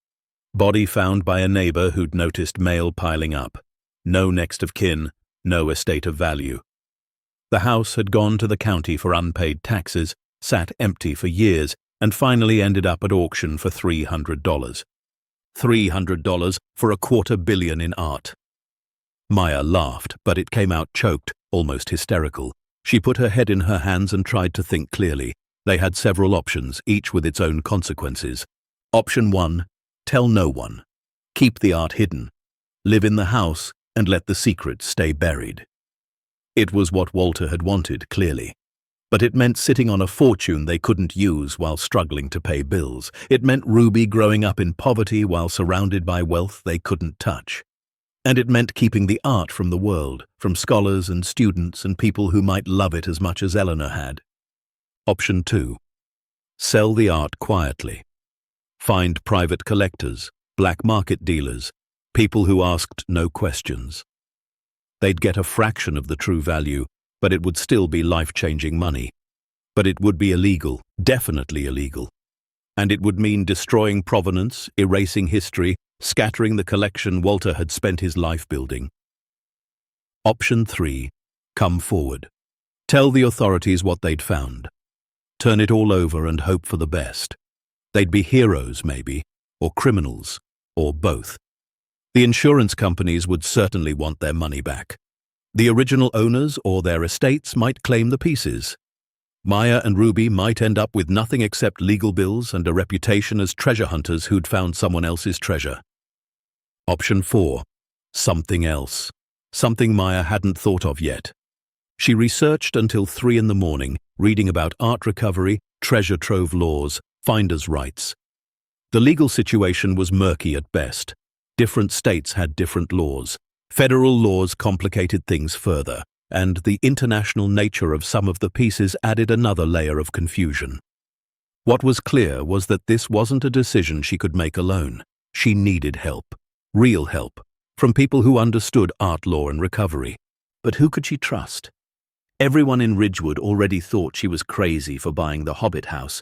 Speaker 1: Body found by a neighbor who'd noticed mail piling up. No next of kin, no estate of value. The house had gone to the county for unpaid taxes, sat empty for years, and finally ended up at auction for $300. $300 for $250 million in art. Maya laughed, but it came out choked, almost hysterical. She put her head in her hands and tried to think clearly. They had several options, each with its own consequences. Option 1, tell no one. Keep the art hidden. Live in the house and let the secret stay buried. It was what Walter had wanted, clearly. But it meant sitting on a fortune they couldn't use while struggling to pay bills. It meant Ruby growing up in poverty while surrounded by wealth they couldn't touch. And it meant keeping the art from the world, from scholars and students and people who might love it as much as Eleanor had. Option 2. Sell the art quietly. Find private collectors, black market dealers, people who asked no questions. They'd get a fraction of the true value, but it would still be life-changing money. But it would be illegal, definitely illegal. And it would mean destroying provenance, erasing history, scattering the collection Walter had spent his life building. Option 3. Come forward. Tell the authorities what they'd found. Turn it all over and hope for the best. They'd be heroes, maybe, or criminals, or both. The insurance companies would certainly want their money back. The original owners or their estates might claim the pieces. Maya and Ruby might end up with nothing except legal bills and a reputation as treasure hunters who'd found someone else's treasure. Option 4. Something else. Something Maya hadn't thought of yet. She researched until 3 in the morning, reading about art recovery, treasure trove laws, finder's rights. The legal situation was murky at best. Different states had different laws. Federal laws complicated things further, and the international nature of some of the pieces added another layer of confusion. What was clear was that this wasn't a decision she could make alone. She needed help, real help, from people who understood art law and recovery. But who could she trust? Everyone in Ridgewood already thought she was crazy for buying the Hobbit house,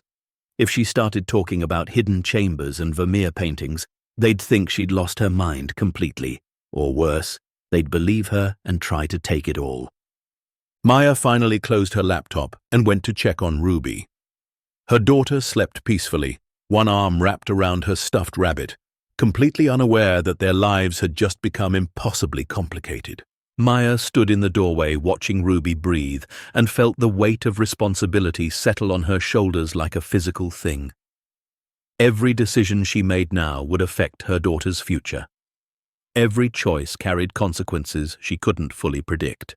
Speaker 1: If she started talking about hidden chambers and Vermeer paintings, they'd think she'd lost her mind completely. Or worse, they'd believe her and try to take it all. Maya finally closed her laptop and went to check on Ruby. Her daughter slept peacefully, one arm wrapped around her stuffed rabbit, completely unaware that their lives had just become impossibly complicated. Maya stood in the doorway watching Ruby breathe and felt the weight of responsibility settle on her shoulders like a physical thing. Every decision she made now would affect her daughter's future. Every choice carried consequences she couldn't fully predict.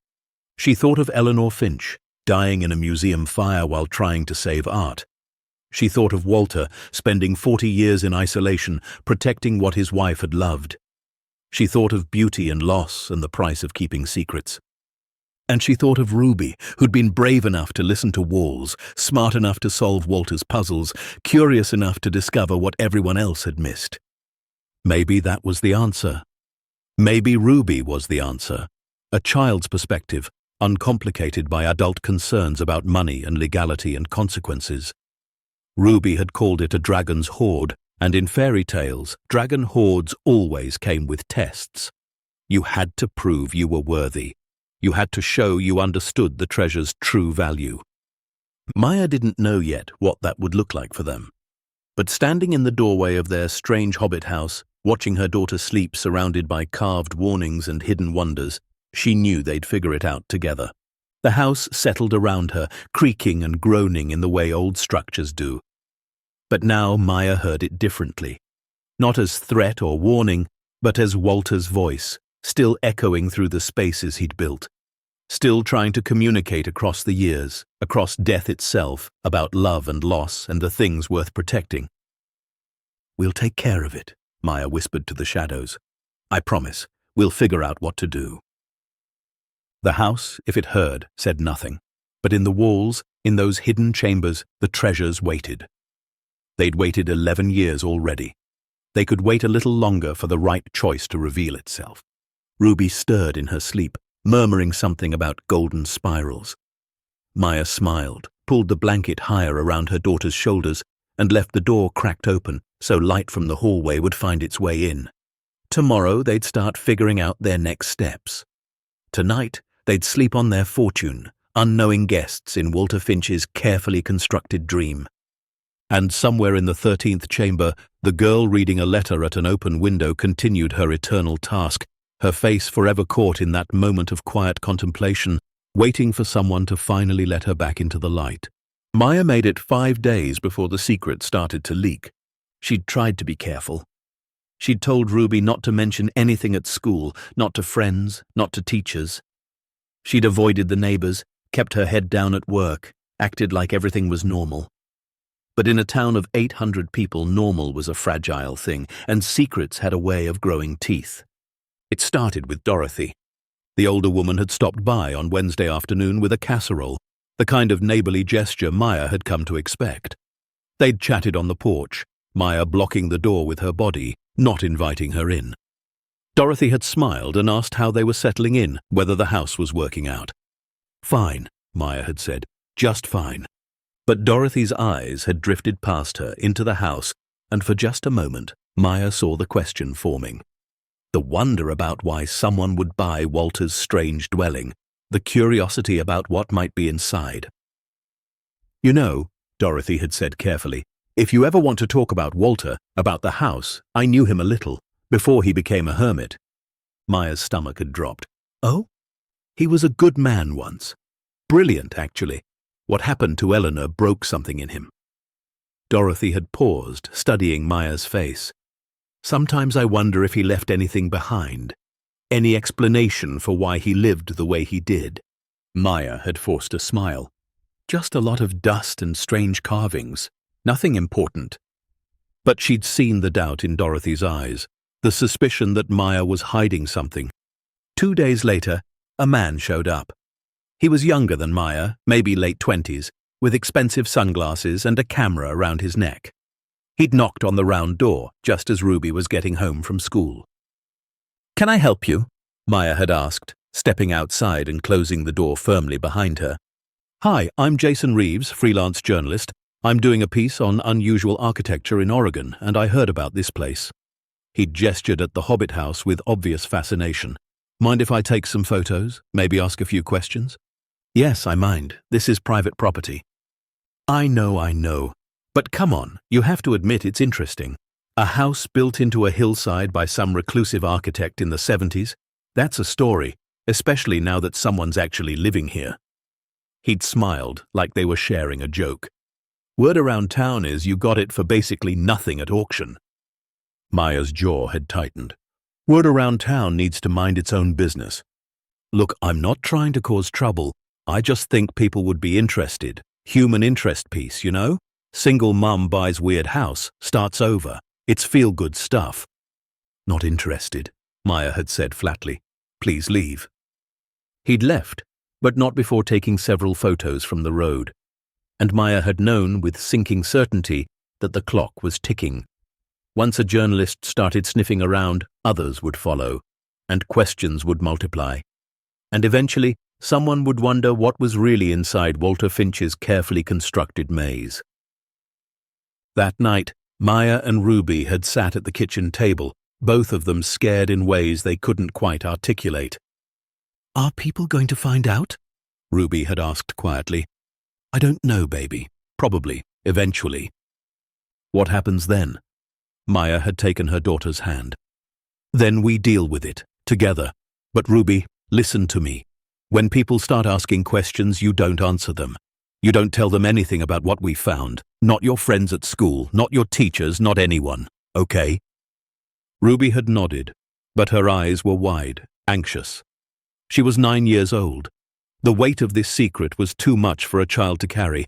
Speaker 1: She thought of Eleanor Finch, dying in a museum fire while trying to save art. She thought of Walter, spending 40 years in isolation, protecting what his wife had loved. She thought of beauty and loss and the price of keeping secrets. And she thought of Ruby, who'd been brave enough to listen to walls, smart enough to solve Walter's puzzles, curious enough to discover what everyone else had missed. Maybe that was the answer. Maybe Ruby was the answer. A child's perspective, uncomplicated by adult concerns about money and legality and consequences. Ruby had called it a dragon's hoard, and in fairy tales, dragon hoards always came with tests. You had to prove you were worthy. You had to show you understood the treasure's true value. Maya didn't know yet what that would look like for them. But standing in the doorway of their strange hobbit house, watching her daughter sleep surrounded by carved warnings and hidden wonders, she knew they'd figure it out together. The house settled around her, creaking and groaning in the way old structures do. But now Maya heard it differently. Not as threat or warning, but as Walter's voice, still echoing through the spaces he'd built. Still trying to communicate across the years, across death itself, about love and loss and the things worth protecting. "We'll take care of it," Maya whispered to the shadows. "I promise, we'll figure out what to do." The house, if it heard, said nothing. But in the walls, in those hidden chambers, the treasures waited. They'd waited 11 years already. They could wait a little longer for the right choice to reveal itself. Ruby stirred in her sleep, murmuring something about golden spirals. Maya smiled, pulled the blanket higher around her daughter's shoulders, and left the door cracked open so light from the hallway would find its way in. Tomorrow they'd start figuring out their next steps. Tonight they'd sleep on their fortune, unknowing guests in Walter Finch's carefully constructed dream. And somewhere in the 13th chamber, the girl reading a letter at an open window continued her eternal task, her face forever caught in that moment of quiet contemplation, waiting for someone to finally let her back into the light. Maya made it 5 days before the secret started to leak. She'd tried to be careful. She'd told Ruby not to mention anything at school, not to friends, not to teachers. She'd avoided the neighbors, kept her head down at work, acted like everything was normal. But in a town of 800 people, normal was a fragile thing, and secrets had a way of growing teeth. It started with Dorothy. The older woman had stopped by on Wednesday afternoon with a casserole, the kind of neighborly gesture Maya had come to expect. They'd chatted on the porch, Maya blocking the door with her body, not inviting her in. Dorothy had smiled and asked how they were settling in, whether the house was working out. "Fine," Maya had said, "just fine." But Dorothy's eyes had drifted past her into the house, and for just a moment, Maya saw the question forming. The wonder about why someone would buy Walter's strange dwelling, the curiosity about what might be inside. "You know," Dorothy had said carefully, "if you ever want to talk about Walter, about the house, I knew him a little, before he became a hermit." Maya's stomach had dropped. "Oh? He was a good man once. Brilliant, actually. What happened to Eleanor broke something in him." Dorothy had paused, studying Maya's face. "Sometimes I wonder if he left anything behind. Any explanation for why he lived the way he did." Maya had forced a smile. "Just a lot of dust and strange carvings. Nothing important." But she'd seen the doubt in Dorothy's eyes, the suspicion that Maya was hiding something. 2 days later, a man showed up. He was younger than Maya, maybe late 20s, with expensive sunglasses and a camera around his neck. He'd knocked on the round door just as Ruby was getting home from school. "Can I help you?" Maya had asked, stepping outside and closing the door firmly behind her. "Hi, I'm Jason Reeves, freelance journalist. I'm doing a piece on unusual architecture in Oregon, and I heard about this place. He'd gestured at the Hobbit house with obvious fascination. Mind if I take some photos? Maybe ask a few questions? Yes, I mind. This is private property. I know. But come on, you have to admit it's interesting. A house built into a hillside by some reclusive architect in the 70s? That's a story, especially now that someone's actually living here. He'd smiled, like they were sharing a joke. Word around town is you got it for basically nothing at auction. Maya's jaw had tightened. Word around town needs to mind its own business. Look, I'm not trying to cause trouble. I just think people would be interested. Human interest piece, you know? Single mum buys weird house, starts over. It's feel-good stuff. Not interested, Maya had said flatly. Please leave. He'd left, but not before taking several photos from the road. And Maya had known with sinking certainty that the clock was ticking. Once a journalist started sniffing around, others would follow, and questions would multiply. And eventually, someone would wonder what was really inside Walter Finch's carefully constructed maze. That night, Maya and Ruby had sat at the kitchen table, both of them scared in ways they couldn't quite articulate. Are people going to find out? Ruby had asked quietly. I don't know, baby. Probably, eventually. What happens then? Maya had taken her daughter's hand. Then we deal with it, together. But Ruby, listen to me. When people start asking questions, you don't answer them. You don't tell them anything about what we found. Not your friends at school, not your teachers, not anyone. Okay? Ruby had nodded, but her eyes were wide, anxious. She was 9 years old. The weight of this secret was too much for a child to carry.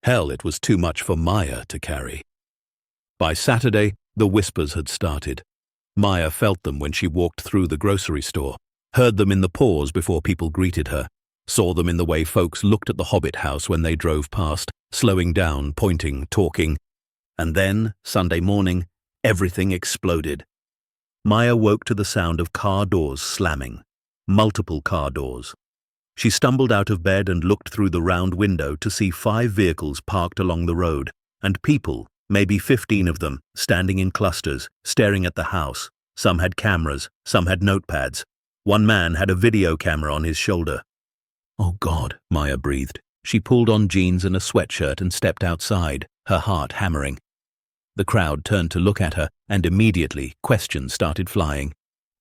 Speaker 1: Hell, it was too much for Maya to carry. By Saturday, the whispers had started. Maya felt them when she walked through the grocery store, heard them in the pause before people greeted her, saw them in the way folks looked at the Hobbit house when they drove past, slowing down, pointing, talking. And then, Sunday morning, everything exploded. Maya woke to the sound of car doors slamming. Multiple car doors. She stumbled out of bed and looked through the round window to see 5 vehicles parked along the road, and people, maybe 15 of them, standing in clusters, staring at the house. Some had cameras, some had notepads. One man had a video camera on his shoulder. Oh God, Maya breathed. She pulled on jeans and a sweatshirt and stepped outside, her heart hammering. The crowd turned to look at her, and immediately questions started flying.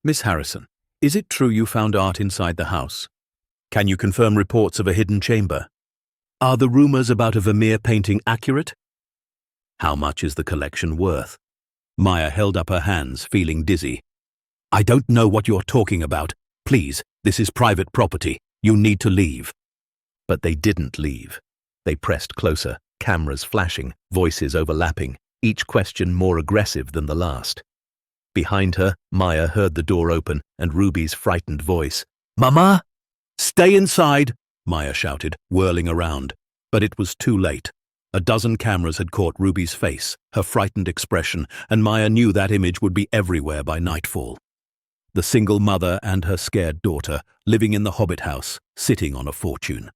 Speaker 1: Miss Harrison, is it true you found art inside the house? Can you confirm reports of a hidden chamber? Are the rumors about a Vermeer painting accurate? How much is the collection worth? Maya held up her hands, feeling dizzy. I don't know what you're talking about. Please, this is private property. You need to leave. But they didn't leave. They pressed closer, cameras flashing, voices overlapping, each question more aggressive than the last. Behind her, Maya heard the door open and Ruby's frightened voice. Mama! Stay inside, Maya shouted, whirling around. But it was too late. A dozen cameras had caught Ruby's face, her frightened expression, and Maya knew that image would be everywhere by nightfall. The single mother and her scared daughter, living in the Hobbit house, sitting on a fortune.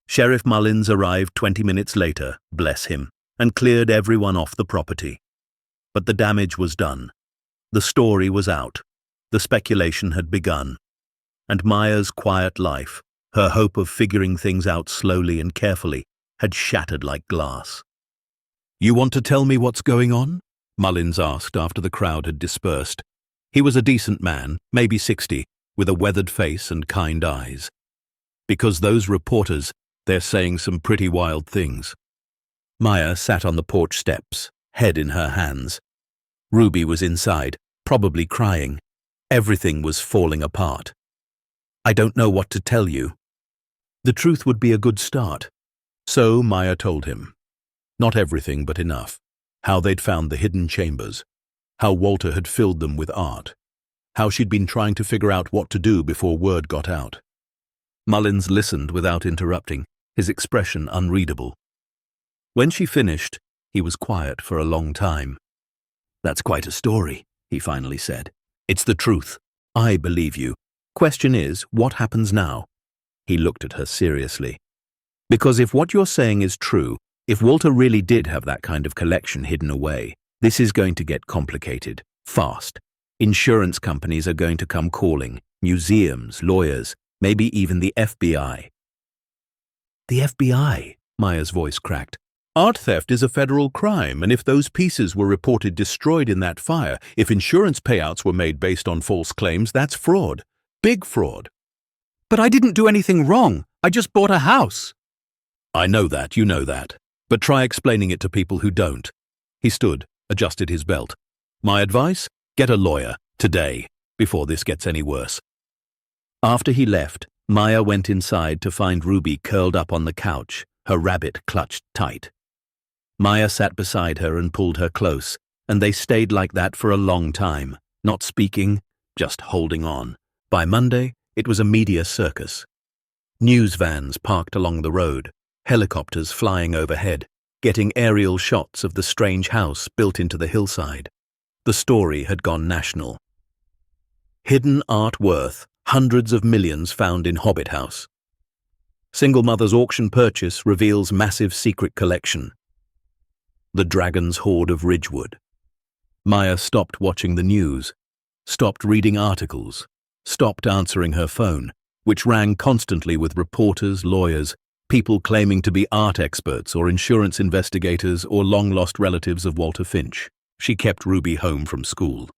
Speaker 1: Sheriff Mullins arrived 20 minutes later, bless him, and cleared everyone off the property. But the damage was done. The story was out. The speculation had begun. And Maya's quiet life, her hope of figuring things out slowly and carefully, had shattered like glass. You want to tell me what's going on? Mullins asked after the crowd had dispersed. He was a decent man, maybe 60, with a weathered face and kind eyes. Because those reporters, they're saying some pretty wild things. Maya sat on the porch steps, head in her hands. Ruby was inside, probably crying. Everything was falling apart. I don't know what to tell you. The truth would be a good start. So Maya told him. Not everything, but enough. How they'd found the hidden chambers. How Walter had filled them with art. How she'd been trying to figure out what to do before word got out. Mullins listened without interrupting, his expression unreadable. When she finished, he was quiet for a long time. That's quite a story, he finally said. It's the truth. I believe you. Question is, what happens now? He looked at her seriously. Because if what you're saying is true, If Walter really did have that kind of collection hidden away, this is going to get complicated, fast. Insurance companies are going to come calling, museums, lawyers, maybe even the FBI. The FBI? Maya's voice cracked. Art theft is a federal crime, and if those pieces were reported destroyed in that fire, if insurance payouts were made based on false claims, that's fraud. Big fraud. But I didn't do anything wrong. I just bought a house. I know that, you know that. But try explaining it to people who don't. He stood, adjusted his belt. My advice? Get a lawyer, today, before this gets any worse. After he left, Maya went inside to find Ruby curled up on the couch, her rabbit clutched tight. Maya sat beside her and pulled her close, and they stayed like that for a long time, not speaking, just holding on. By Monday, it was a media circus. News vans parked along the road, helicopters flying overhead, getting aerial shots of the strange house built into the hillside. The story had gone national. Hidden art worth hundreds of millions found in Hobbit house. Single mother's auction purchase reveals massive secret collection. The dragon's hoard of Ridgewood. Maya stopped watching the news, stopped reading articles, stopped answering her phone, which rang constantly with reporters, lawyers, people claiming to be art experts or insurance investigators or long-lost relatives of Walter Finch. She kept Ruby home from school.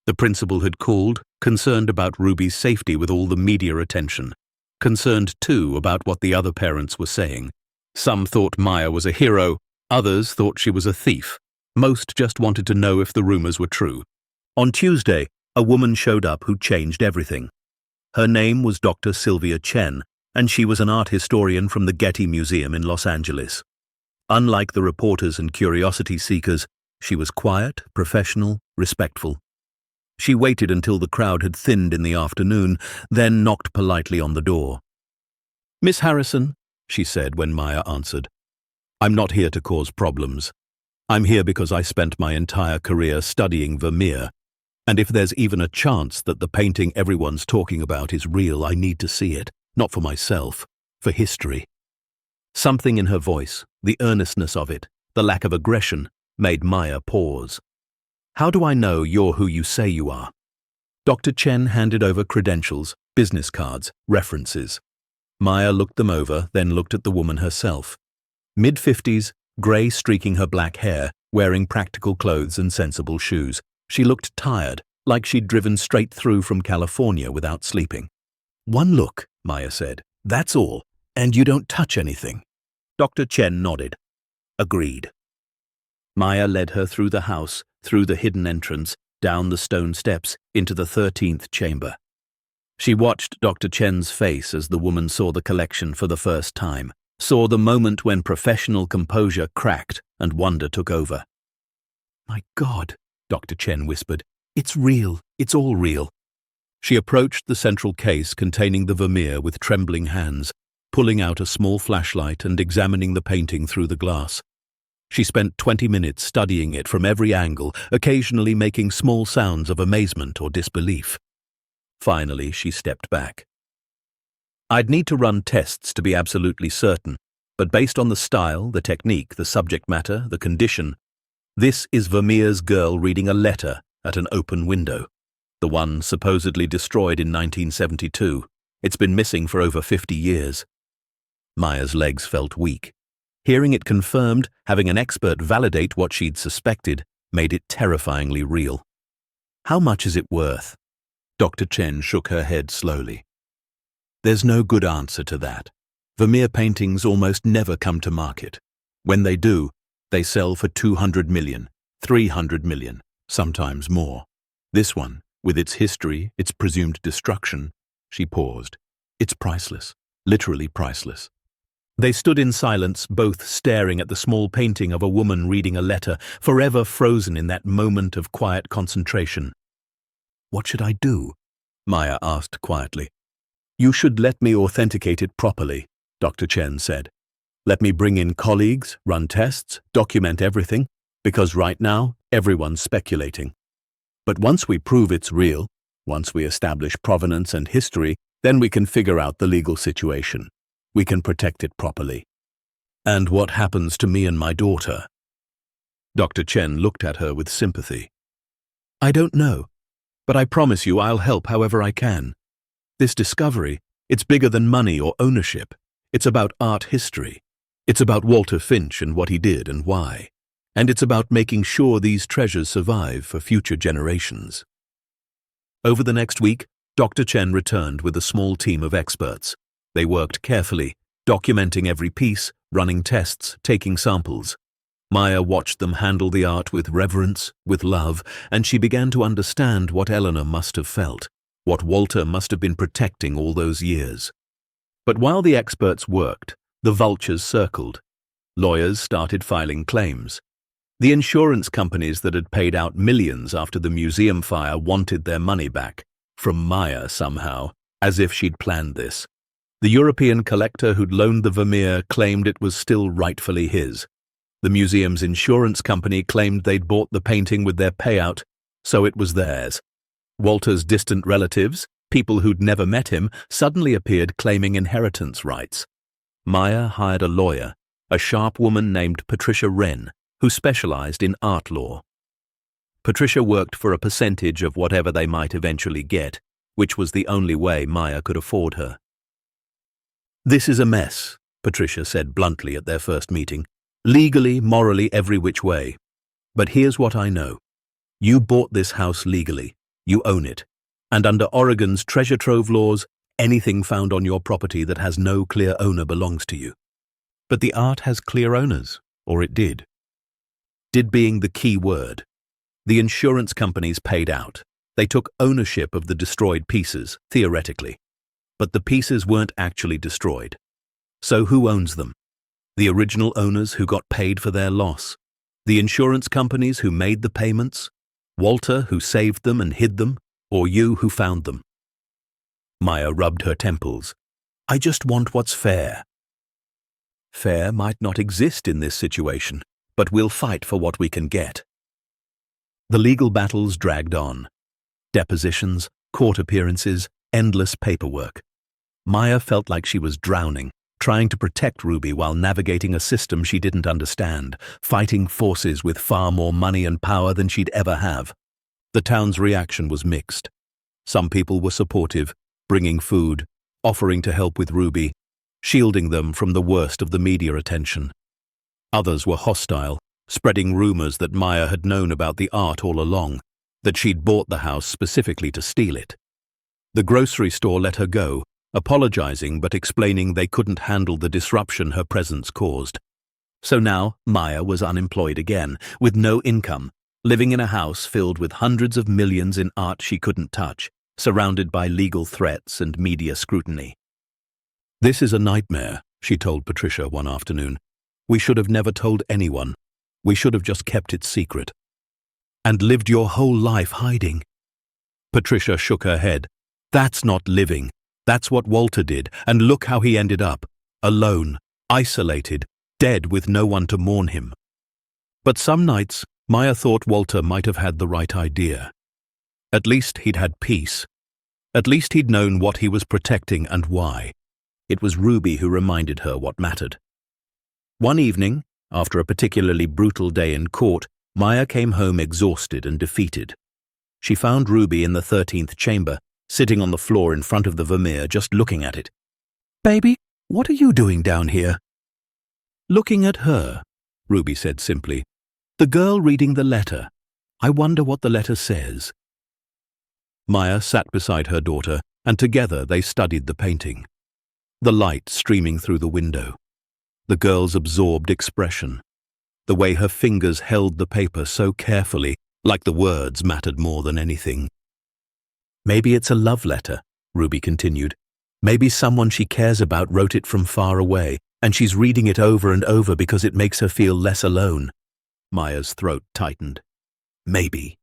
Speaker 1: The principal had called, concerned about Ruby's safety with all the media attention, concerned too about what the other parents were saying. Some thought Maya was a hero, others thought she was a thief. Most just wanted to know if the rumors were true. On Tuesday, a woman showed up who changed everything. Her name was Dr. Sylvia Chen, and she was an art historian from the Getty Museum in Los Angeles. Unlike the reporters and curiosity seekers, she was quiet, professional, respectful. She waited until the crowd had thinned in the afternoon, then knocked politely on the door. Miss Harrison, she said when Maya answered, I'm not here to cause problems. I'm here because I spent my entire career studying Vermeer, and if there's even a chance that the painting everyone's talking about is real, I need to see it. Not for myself, for history. Something in her voice, the earnestness of it, the lack of aggression, made Maya pause. How do I know you're who you say you are? Dr. Chen handed over credentials, business cards, references. Maya looked them over, then looked at the woman herself. Mid-50s, grey streaking her black hair, wearing practical clothes and sensible shoes. She looked tired, like she'd driven straight through from California without sleeping. One look, Maya said. That's all, and you don't touch anything. Dr. Chen nodded. Agreed. Maya led her through the house, through the hidden entrance, down the stone steps, into the 13th chamber. She watched Dr. Chen's face as the woman saw the collection for the first time, saw the moment when professional composure cracked and wonder took over. My God, Dr. Chen whispered, it's real, it's all real. She approached the central case containing the Vermeer with trembling hands, pulling out a small flashlight and examining the painting through the glass. She spent 20 minutes studying it from every angle, occasionally making small sounds of amazement or disbelief. Finally, she stepped back. I'd need to run tests to be absolutely certain, but based on the style, the technique, the subject matter, the condition, this is Vermeer's girl reading a letter at an open window. The one supposedly destroyed in 1972. It's been missing for over 50 years. Maya's legs felt weak. Hearing it confirmed, having an expert validate what she'd suspected, made it terrifyingly real. How much is it worth? Dr. Chen shook her head slowly. There's no good answer to that. Vermeer paintings almost never come to market. When they do, they sell for 200 million, 300 million, sometimes more. This one, with its history, its presumed destruction, she paused. It's priceless, literally priceless. They stood in silence, both staring at the small painting of a woman reading a letter, forever frozen in that moment of quiet concentration. What should I do? Maya asked quietly. You should let me authenticate it properly, Dr. Chen said. Let me bring in colleagues, run tests, document everything, because right now, everyone's speculating. But once we prove it's real, once we establish provenance and history, then we can figure out the legal situation. We can protect it properly. And what happens to me and my daughter? Dr. Chen looked at her with sympathy. I don't know, but I promise you I'll help however I can. This discovery, it's bigger than money or ownership. It's about art history. It's about Walter Finch and what he did and why. And it's about making sure these treasures survive for future generations. Over the next week, Dr. Chen returned with a small team of experts. They worked carefully, documenting every piece, running tests, taking samples. Maya watched them handle the art with reverence, with love, and she began to understand what Eleanor must have felt, what Walter must have been protecting all those years. But while the experts worked, the vultures circled. Lawyers started filing claims. The insurance companies that had paid out millions after the museum fire wanted their money back, from Maya somehow, as if she'd planned this. The European collector who'd loaned the Vermeer claimed it was still rightfully his. The museum's insurance company claimed they'd bought the painting with their payout, so it was theirs. Walter's distant relatives, people who'd never met him, suddenly appeared claiming inheritance rights. Maya hired a lawyer, a sharp woman named Patricia Wren, who specialized in art law. Patricia worked for a percentage of whatever they might eventually get, which was the only way Maya could afford her. This is a mess, Patricia said bluntly at their first meeting. Legally, morally, every which way. But here's what I know. You bought this house legally. You own it. And under Oregon's treasure trove laws, anything found on your property that has no clear owner belongs to you. But the art has clear owners, or it did. Did being the key word. The insurance companies paid out. They took ownership of the destroyed pieces, theoretically. But the pieces weren't actually destroyed. So who owns them? The original owners who got paid for their loss? The insurance companies who made the payments? Walter who saved them and hid them? Or you who found them? Maya rubbed her temples. I just want what's fair. Fair might not exist in this situation, but we'll fight for what we can get. The legal battles dragged on. Depositions, court appearances, endless paperwork. Maya felt like she was drowning, trying to protect Ruby while navigating a system she didn't understand, fighting forces with far more money and power than she'd ever have. The town's reaction was mixed. Some people were supportive, bringing food, offering to help with Ruby, shielding them from the worst of the media attention. Others were hostile, spreading rumors that Maya had known about the art all along, that she'd bought the house specifically to steal it. The grocery store let her go, apologizing but explaining they couldn't handle the disruption her presence caused. So now Maya was unemployed again, with no income, living in a house filled with hundreds of millions in art she couldn't touch, surrounded by legal threats and media scrutiny. This is a nightmare, she told Patricia one afternoon. We should have never told anyone. We should have just kept it secret. And lived your whole life hiding. Patricia shook her head. That's not living. That's what Walter did, and look how he ended up. Alone, isolated, dead with no one to mourn him. But some nights, Maya thought Walter might have had the right idea. At least he'd had peace. At least he'd known what he was protecting and why. It was Ruby who reminded her what mattered. One evening, after a particularly brutal day in court, Maya came home exhausted and defeated. She found Ruby in the 13th chamber, sitting on the floor in front of the Vermeer, just looking at it. Baby, what are you doing down here? Looking at her, Ruby said simply. The girl reading the letter. I wonder what the letter says. Maya sat beside her daughter, and together they studied the painting. The light streaming through the window. The girl's absorbed expression. The way her fingers held the paper so carefully, like the words mattered more than anything. Maybe it's a love letter, Ruby continued. Maybe someone she cares about wrote it from far away, and she's reading it over and over because it makes her feel less alone. Maya's throat tightened. Maybe.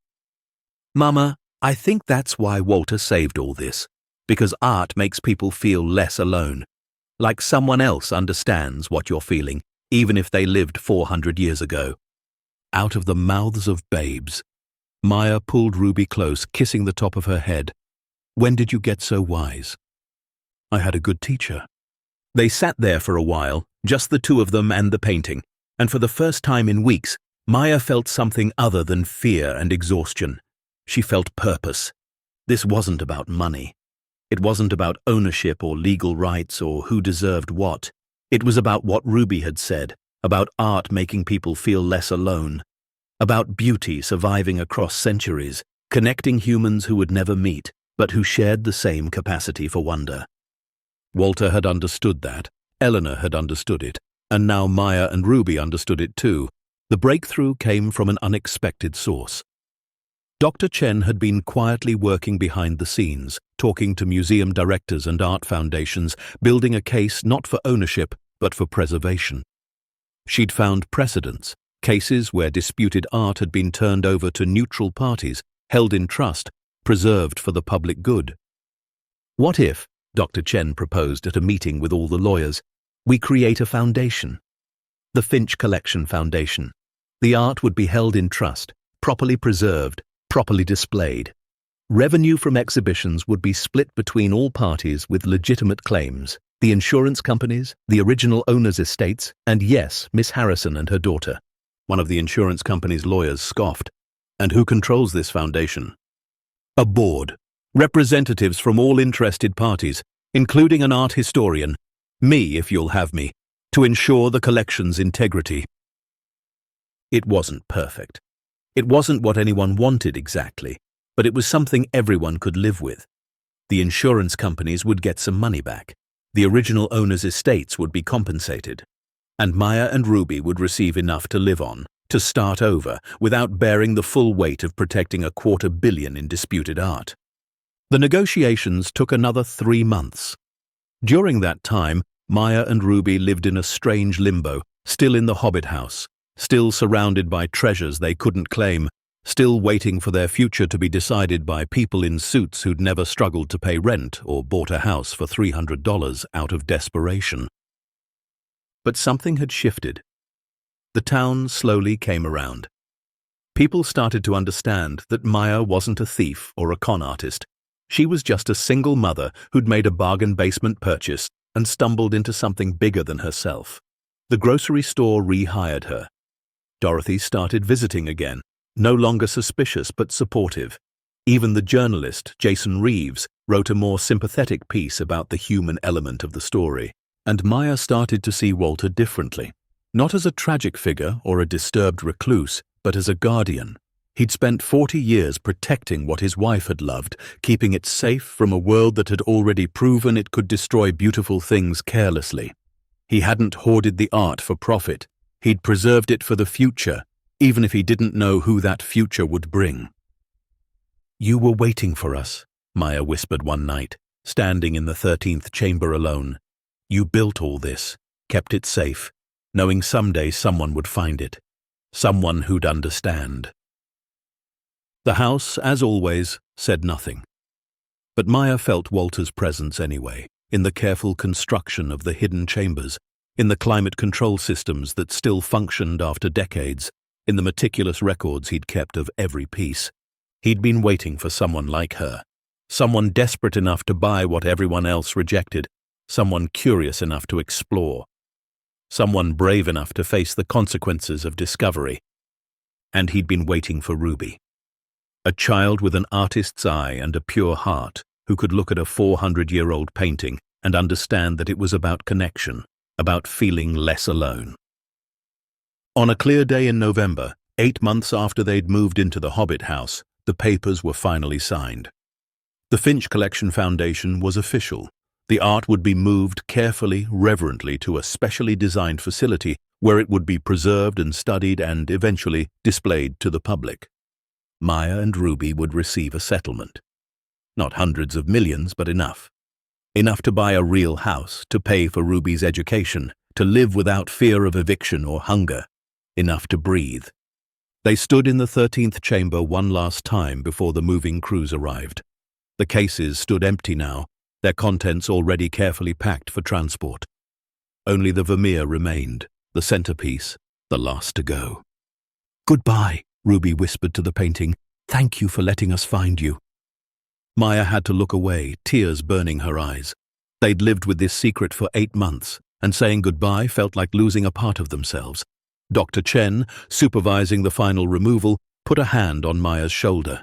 Speaker 1: Mama, I think that's why Walter saved all this, because art makes people feel less alone. Like someone else understands what you're feeling, even if they lived 400 years ago. Out of the mouths of babes. Maya pulled Ruby close, kissing the top of her head. When did you get so wise? I had a good teacher. They sat there for a while, Just the two of them and the painting, and for the first time in weeks, Maya felt something other than fear and exhaustion. She felt purpose. This wasn't about money. It wasn't about ownership or legal rights or who deserved what. It was about what Ruby had said, about art making people feel less alone, about beauty surviving across centuries, connecting humans who would never meet, but who shared the same capacity for wonder. Walter had understood that, Eleanor had understood it, and now Maya and Ruby understood it too. The breakthrough came from an unexpected source. Dr. Chen had been quietly working behind the scenes, talking to museum directors and art foundations, building a case not for ownership, but for preservation. She'd found precedents, cases where disputed art had been turned over to neutral parties, held in trust, preserved for the public good. What if, Dr. Chen proposed at a meeting with all the lawyers, we create a foundation? The Finch Collection Foundation. The art would be held in trust, properly preserved, properly displayed. Revenue from exhibitions would be split between all parties with legitimate claims, the insurance companies, the original owners' estates, and yes, Miss Harrison and her daughter. One of the insurance company's lawyers scoffed. And who controls this foundation? A board. Representatives from all interested parties, including an art historian, me if you'll have me, to ensure the collection's integrity. It wasn't perfect. It wasn't what anyone wanted exactly, but it was something everyone could live with. The insurance companies would get some money back. The original owners' estates would be compensated. And Maya and Ruby would receive enough to live on, to start over, without bearing the full weight of protecting $250 million in disputed art. The negotiations took another 3 months. During that time, Maya and Ruby lived in a strange limbo, still in the Hobbit house, still surrounded by treasures they couldn't claim, still waiting for their future to be decided by people in suits who'd never struggled to pay rent or bought a house for $300 out of desperation. But something had shifted. The town slowly came around. People started to understand that Maya wasn't a thief or a con artist. She was just a single mother who'd made a bargain basement purchase and stumbled into something bigger than herself. The grocery store rehired her. Dorothy started visiting again, no longer suspicious but supportive. Even the journalist, Jason Reeves, wrote a more sympathetic piece about the human element of the story. And Maya started to see Walter differently. Not as a tragic figure or a disturbed recluse, but as a guardian. He'd spent 40 years protecting what his wife had loved, keeping it safe from a world that had already proven it could destroy beautiful things carelessly. He hadn't hoarded the art for profit. He'd preserved it for the future, even if he didn't know who that future would bring. "You were waiting for us," Maya whispered one night, standing in the 13th chamber alone. "You built all this, kept it safe, knowing someday someone would find it, someone who'd understand." The house, as always, said nothing. But Maya felt Walter's presence anyway, in the careful construction of the hidden chambers, in the climate control systems that still functioned after decades, in the meticulous records he'd kept of every piece. He'd been waiting for someone like her, someone desperate enough to buy what everyone else rejected, someone curious enough to explore, someone brave enough to face the consequences of discovery. And he'd been waiting for Ruby. A child with an artist's eye and a pure heart who could look at a 400-year-old painting and understand that it was about connection, about feeling less alone. On a clear day in November, 8 months after they'd moved into the Hobbit house, the papers were finally signed. The Finch Collection Foundation was official. The art would be moved carefully, reverently to a specially designed facility where it would be preserved and studied and, eventually, displayed to the public. Maya and Ruby would receive a settlement. Not hundreds of millions, but enough. Enough to buy a real house, to pay for Ruby's education, to live without fear of eviction or hunger. Enough to breathe. They stood in the 13th chamber one last time before the moving crews arrived. The cases stood empty now, their contents already carefully packed for transport. Only the Vermeer remained, the centerpiece, the last to go. "Goodbye," Ruby whispered to the painting. "Thank you for letting us find you." Maya had to look away, tears burning her eyes. They'd lived with this secret for 8 months, and saying goodbye felt like losing a part of themselves. Dr. Chen, supervising the final removal, put a hand on Maya's shoulder.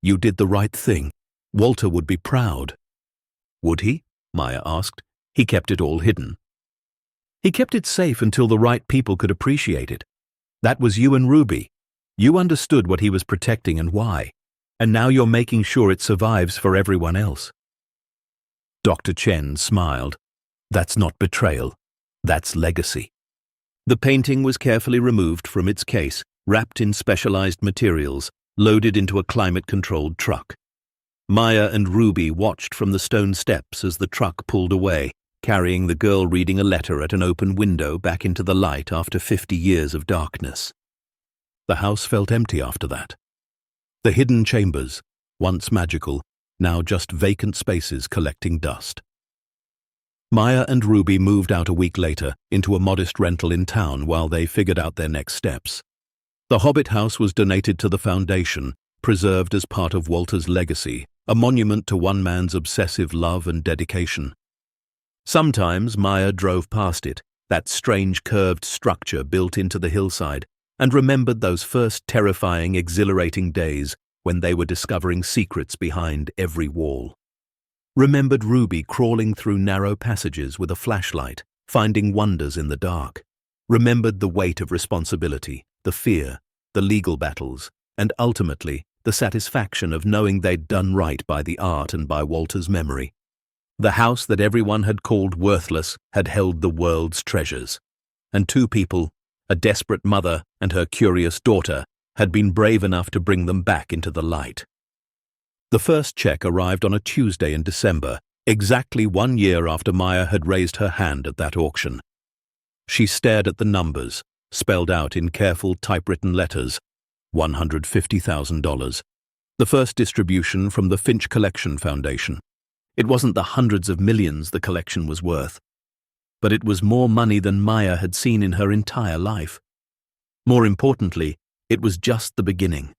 Speaker 1: "You did the right thing. Walter would be proud." "Would he?" Maya asked. "He kept it all hidden." "He kept it safe until the right people could appreciate it. That was you and Ruby. You understood what he was protecting and why, and now you're making sure it survives for everyone else." Dr. Chen smiled. "That's not betrayal. That's legacy." The painting was carefully removed from its case, wrapped in specialized materials, loaded into a climate-controlled truck. Maya and Ruby watched from the stone steps as the truck pulled away, carrying the girl reading a letter at an open window back into the light after 50 years of darkness. The house felt empty after that. The hidden chambers, once magical, now just vacant spaces collecting dust. Maya and Ruby moved out a week later into a modest rental in town while they figured out their next steps. The Hobbit house was donated to the foundation, preserved as part of Walter's legacy, a monument to one man's obsessive love and dedication. Sometimes Maya drove past it, that strange curved structure built into the hillside, and remembered those first terrifying, exhilarating days when they were discovering secrets behind every wall. Remembered Ruby crawling through narrow passages with a flashlight, finding wonders in the dark. Remembered the weight of responsibility, the fear, the legal battles, and ultimately the satisfaction of knowing they'd done right by the art and by Walter's memory. The house that everyone had called worthless had held the world's treasures, and two people, a desperate mother and her curious daughter, had been brave enough to bring them back into the light. The first check arrived on a Tuesday in December, exactly 1 year after Maya had raised her hand at that auction. She stared at the numbers, spelled out in careful typewritten letters, $150,000. The first distribution from the Finch Collection Foundation. It wasn't the hundreds of millions the collection was worth, but it was more money than Maya had seen in her entire life. More importantly, it was just the beginning.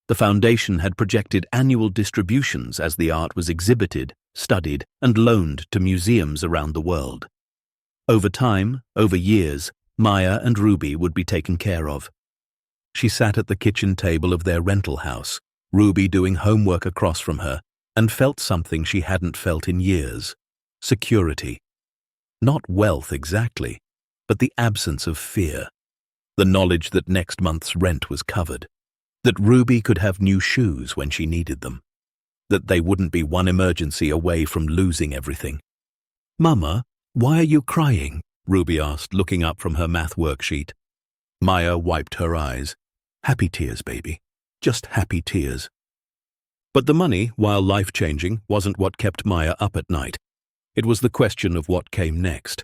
Speaker 1: The foundation had projected annual distributions as the art was exhibited, studied, and loaned to museums around the world. Over time, over years, Maya and Ruby would be taken care of. She sat at the kitchen table of their rental house, Ruby doing homework across from her, and felt something she hadn't felt in years: security. Not wealth exactly, but the absence of fear. The knowledge that next month's rent was covered. That Ruby could have new shoes when she needed them. That they wouldn't be one emergency away from losing everything. "Mama, why are you crying?" Ruby asked, looking up from her math worksheet. Maya wiped her eyes. "Happy tears, baby. Just happy tears." But the money, while life-changing, wasn't what kept Maya up at night. It was the question of what came next.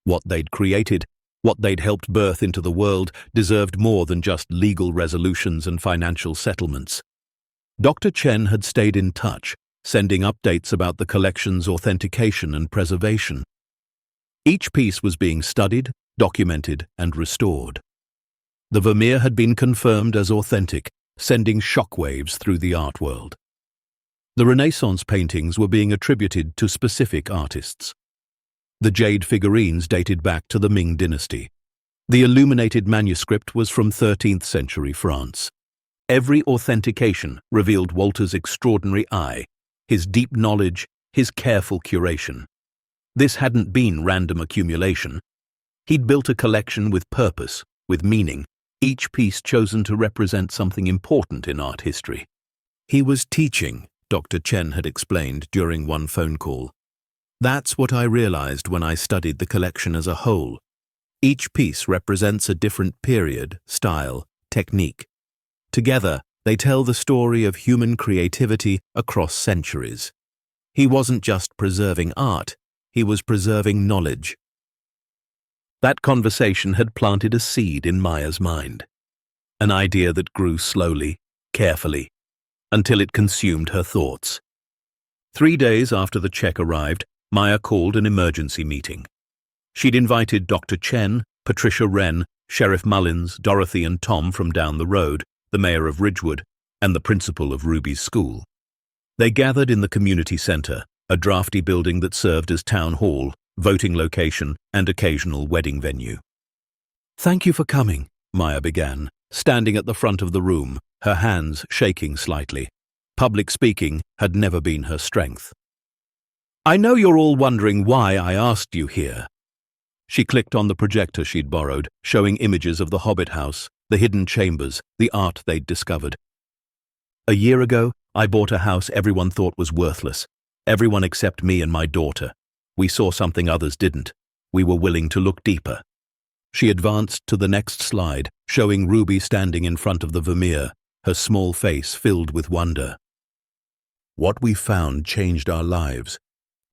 Speaker 1: What they'd created, what they'd helped birth into the world, deserved more than just legal resolutions and financial settlements. Dr. Chen had stayed in touch, sending updates about the collection's authentication and preservation. Each piece was being studied, documented, and restored. The Vermeer had been confirmed as authentic, sending shockwaves through the art world. The Renaissance paintings were being attributed to specific artists. The jade figurines dated back to the Ming dynasty. The illuminated manuscript was from 13th century France. Every authentication revealed Walter's extraordinary eye, his deep knowledge, his careful curation. This hadn't been random accumulation. He'd built a collection with purpose, with meaning, each piece chosen to represent something important in art history. He was teaching, Dr. Chen had explained during one phone call. That's what I realized when I studied the collection as a whole. Each piece represents a different period, style, technique. Together, they tell the story of human creativity across centuries. He wasn't just preserving art, he was preserving knowledge. That conversation had planted a seed in Maya's mind. An idea that grew slowly, carefully, until it consumed her thoughts. 3 days after the check arrived, Maya called an emergency meeting. She'd invited Dr. Chen, Patricia Wren, Sheriff Mullins, Dorothy and Tom from down the road, the mayor of Ridgewood, and the principal of Ruby's school. They gathered in the community center, a drafty building that served as town hall, voting location, and occasional wedding venue. "Thank you for coming," Maya began, standing at the front of the room, her hands shaking slightly. Public speaking had never been her strength. "I know you're all wondering why I asked you here." She clicked on the projector she'd borrowed, showing images of the Hobbit house, the hidden chambers, the art they'd discovered. "A year ago, I bought a house everyone thought was worthless. Everyone except me and my daughter. We saw something others didn't. We were willing to look deeper." She advanced to the next slide, showing Ruby standing in front of the Vermeer, her small face filled with wonder. "What we found changed our lives.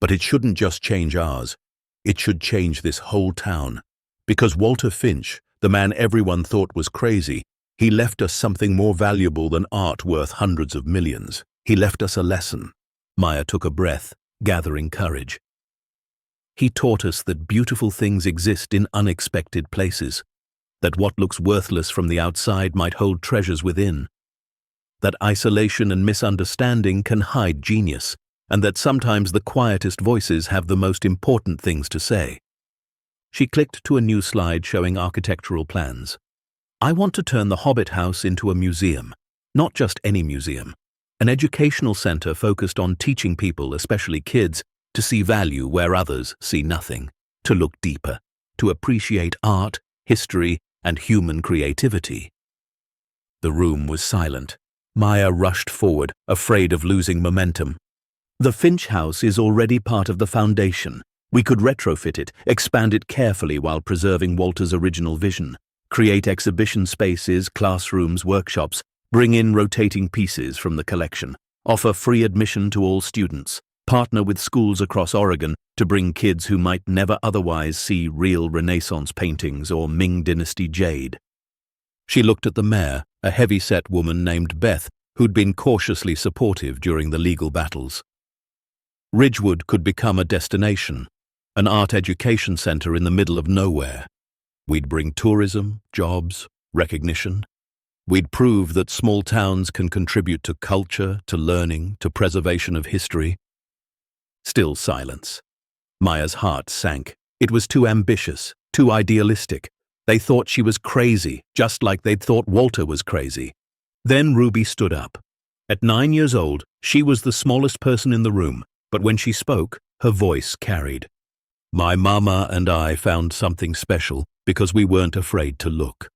Speaker 1: But it shouldn't just change ours. It should change this whole town. Because Walter Finch, the man everyone thought was crazy, he left us something more valuable than art worth hundreds of millions. He left us a lesson." Maya took a breath, gathering courage. "He taught us that beautiful things exist in unexpected places, that what looks worthless from the outside might hold treasures within, that isolation and misunderstanding can hide genius, and that sometimes the quietest voices have the most important things to say." She clicked to a new slide showing architectural plans. "I want to turn the Hobbit house into a museum, not just any museum, an educational center focused on teaching people, especially kids, to see value where others see nothing, to look deeper, to appreciate art, history, and human creativity." The room was silent. Maya rushed forward, afraid of losing momentum. "The Finch house is already part of the foundation. We could retrofit it, expand it carefully while preserving Walter's original vision, create exhibition spaces, classrooms, workshops, bring in rotating pieces from the collection, offer free admission to all students, partner with schools across Oregon to bring kids who might never otherwise see real Renaissance paintings or Ming Dynasty jade." She looked at the mayor, a heavy-set woman named Beth, who'd been cautiously supportive during the legal battles. Ridgewood could become a destination, an art education center in the middle of nowhere. We'd bring tourism, jobs, recognition. We'd prove that small towns can contribute to culture, to learning, to preservation of history. Still silence. Maya's heart sank. It was too ambitious, too idealistic. They thought she was crazy, just like they'd thought Walter was crazy. Then Ruby stood up. At 9 years old, she was the smallest person in the room, but when she spoke, her voice carried. "My mama and I found something special because we weren't afraid to look.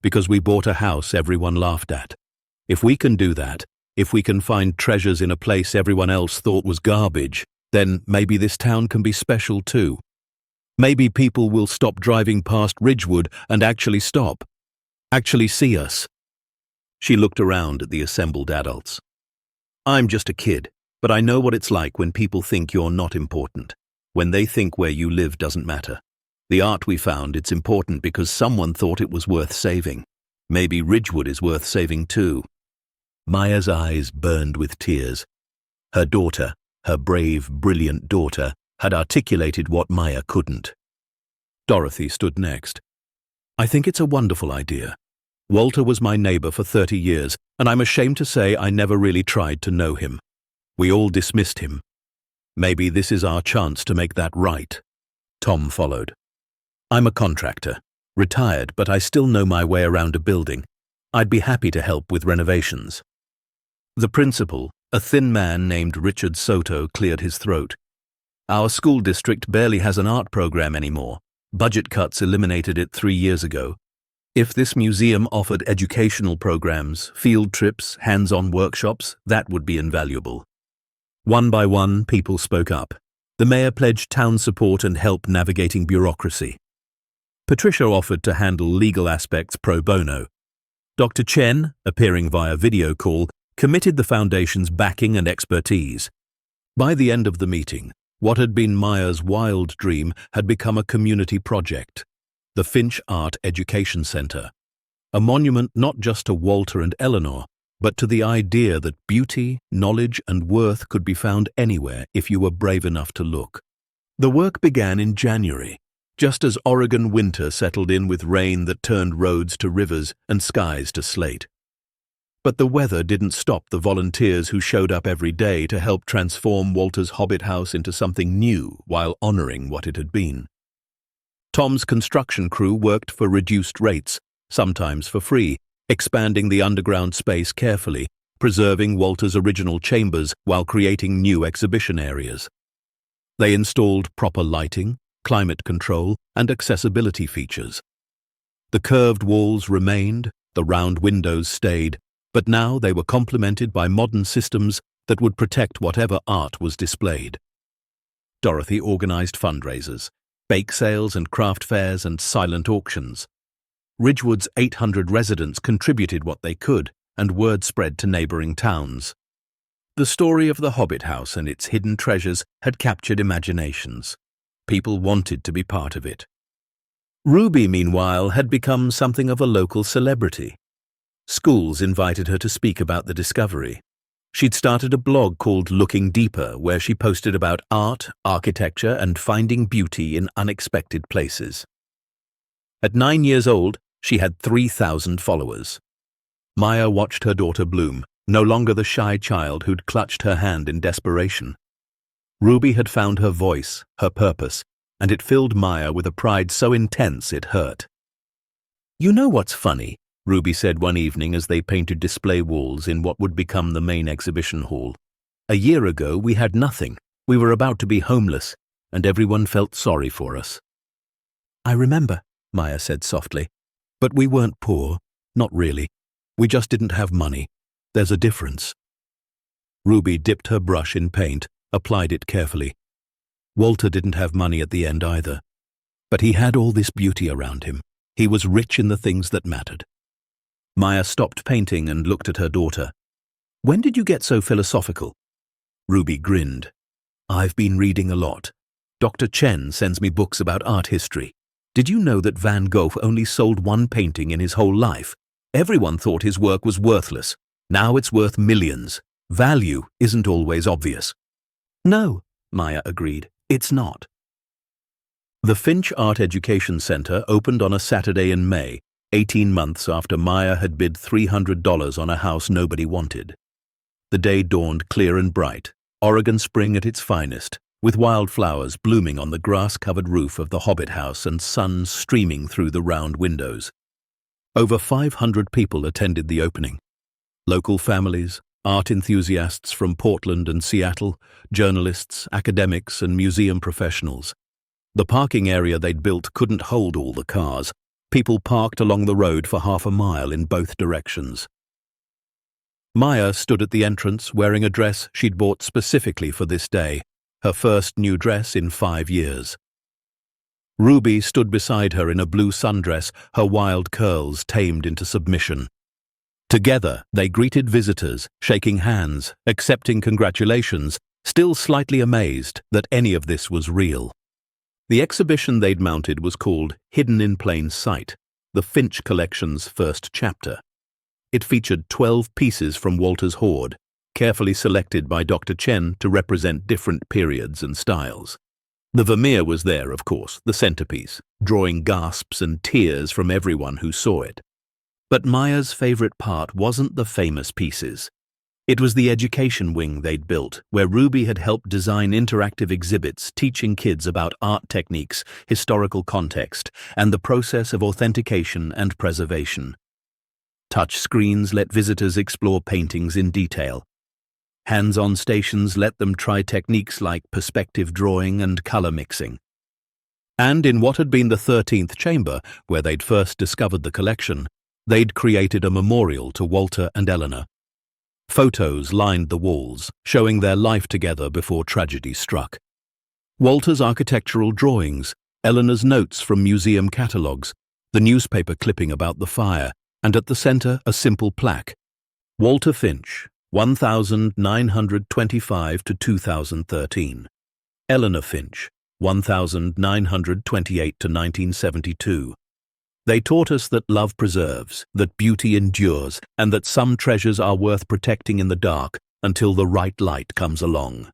Speaker 1: Because we bought a house everyone laughed at. If we can do that, if we can find treasures in a place everyone else thought was garbage, then maybe this town can be special too. Maybe people will stop driving past Ridgewood and actually stop. Actually see us." She looked around at the assembled adults. "I'm just a kid, but I know what it's like when people think you're not important, when they think where you live doesn't matter. The art we found, it's important because someone thought it was worth saving. Maybe Ridgewood is worth saving too." Maya's eyes burned with tears. Her daughter, her brave, brilliant daughter, had articulated what Maya couldn't. Dorothy stood next. "I think it's a wonderful idea. Walter was my neighbor for 30 years, and I'm ashamed to say I never really tried to know him. We all dismissed him. Maybe this is our chance to make that right." Tom followed. "I'm a contractor, retired, but I still know my way around a building. I'd be happy to help with renovations." The principal, a thin man named Richard Soto, cleared his throat. "Our school district barely has an art program anymore. Budget cuts eliminated it 3 years ago. If this museum offered educational programs, field trips, hands-on workshops, that would be invaluable." One by one, people spoke up. The mayor pledged town support and help navigating bureaucracy. Patricia offered to handle legal aspects pro bono. Dr. Chen, appearing via video call, committed the foundation's backing and expertise. By the end of the meeting, what had been Maya's wild dream had become a community project, the Finch Art Education Center, a monument not just to Walter and Eleanor, but to the idea that beauty, knowledge, and worth could be found anywhere if you were brave enough to look. The work began in January, just as Oregon winter settled in with rain that turned roads to rivers and skies to slate. But the weather didn't stop the volunteers who showed up every day to help transform Walter's Hobbit house into something new while honoring what it had been. Tom's construction crew worked for reduced rates, sometimes for free, expanding the underground space carefully, preserving Walter's original chambers while creating new exhibition areas. They installed proper lighting, climate control, and accessibility features. The curved walls remained, the round windows stayed, but now they were complemented by modern systems that would protect whatever art was displayed. Dorothy organized fundraisers, bake sales and craft fairs and silent auctions. Ridgewood's 800 residents contributed what they could, and word spread to neighboring towns. The story of the Hobbit house and its hidden treasures had captured imaginations. People wanted to be part of it. Ruby, meanwhile, had become something of a local celebrity. Schools invited her to speak about the discovery. She'd started a blog called Looking Deeper, where she posted about art, architecture, and finding beauty in unexpected places. At 9 years old, she had 3,000 followers. Maya watched her daughter bloom, no longer the shy child who'd clutched her hand in desperation. Ruby had found her voice, her purpose, and it filled Maya with a pride so intense it hurt. "You know what's funny?" Ruby said one evening as they painted display walls in what would become the main exhibition hall. "A year ago, we had nothing. We were about to be homeless, and everyone felt sorry for us." "I remember," Maya said softly. "But we weren't poor. Not really. We just didn't have money. There's a difference." Ruby dipped her brush in paint, applied it carefully. Walter didn't have money at the end either. But he had all this beauty around him. He was rich in the things that mattered. Maya stopped painting and looked at her daughter. "When did you get so philosophical?" Ruby grinned. "I've been reading a lot. Dr. Chen sends me books about art history. Did you know that Van Gogh only sold one painting in his whole life? Everyone thought his work was worthless. Now it's worth millions. Value isn't always obvious." "No," Maya agreed. "It's not." The Finch Art Education Center opened on a Saturday in May, 18 months after Maya had bid $300 on a house nobody wanted. The day dawned clear and bright, Oregon spring at its finest, with wildflowers blooming on the grass-covered roof of the Hobbit house and sun streaming through the round windows. Over 500 people attended the opening. Local families, art enthusiasts from Portland and Seattle, journalists, academics, and museum professionals. The parking area they'd built couldn't hold all the cars. People parked along the road for half a mile in both directions. Maya stood at the entrance wearing a dress she'd bought specifically for this day, her first new dress in 5 years. Ruby stood beside her in a blue sundress, her wild curls tamed into submission. Together, they greeted visitors, shaking hands, accepting congratulations, still slightly amazed that any of this was real. The exhibition they'd mounted was called Hidden in Plain Sight, the Finch Collection's first chapter. It featured 12 pieces from Walter's hoard, carefully selected by Dr. Chen to represent different periods and styles. The Vermeer was there, of course, the centerpiece, drawing gasps and tears from everyone who saw it. But Maya's favorite part wasn't the famous pieces. It was the education wing they'd built, where Ruby had helped design interactive exhibits teaching kids about art techniques, historical context, and the process of authentication and preservation. Touch screens let visitors explore paintings in detail. Hands-on stations let them try techniques like perspective drawing and color mixing. And in what had been the 13th chamber, where they'd first discovered the collection, they'd created a memorial to Walter and Eleanor. Photos lined the walls, showing their life together before tragedy struck. Walter's architectural drawings, Eleanor's notes from museum catalogues, the newspaper clipping about the fire, and at the center a simple plaque. Walter Finch, 1925 to 2013. Eleanor Finch, 1928 to 1972. They taught us that love preserves, that beauty endures, and that some treasures are worth protecting in the dark until the right light comes along.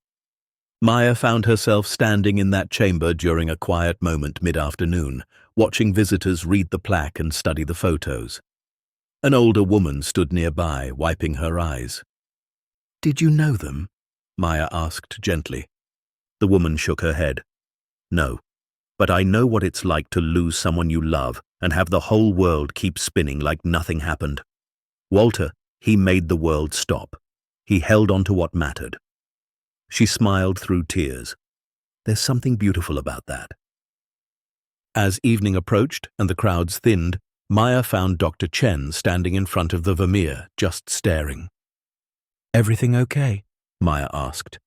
Speaker 1: Maya found herself standing in that chamber during a quiet moment mid-afternoon, watching visitors read the plaque and study the photos. An older woman stood nearby, wiping her eyes. "Did you know them?" Maya asked gently. The woman shook her head. "No, but I know what it's like to lose someone you love and have the whole world keep spinning like nothing happened. Walter, he made the world stop. He held on to what mattered." She smiled through tears. "There's something beautiful about that." As evening approached and the crowds thinned, Maya found Dr. Chen standing in front of the Vermeer, just staring. "Everything okay?" Maya asked.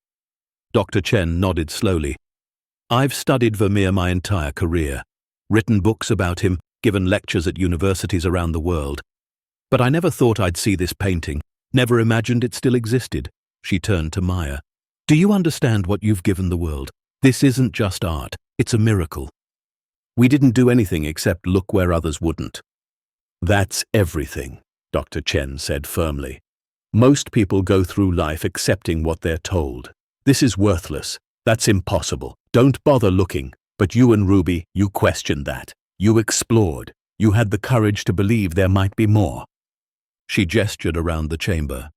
Speaker 1: Dr. Chen nodded slowly. "I've studied Vermeer my entire career, written books about him, given lectures at universities around the world. But I never thought I'd see this painting, never imagined it still existed." She turned to Maya. "Do you understand what you've given the world? This isn't just art, it's a miracle. We didn't do anything except look where others wouldn't." "That's everything," Dr. Chen said firmly. "Most people go through life accepting what they're told. This is worthless. That's impossible. Don't bother looking. But you and Ruby, you questioned that. You explored. You had the courage to believe there might be more." She gestured around the chamber.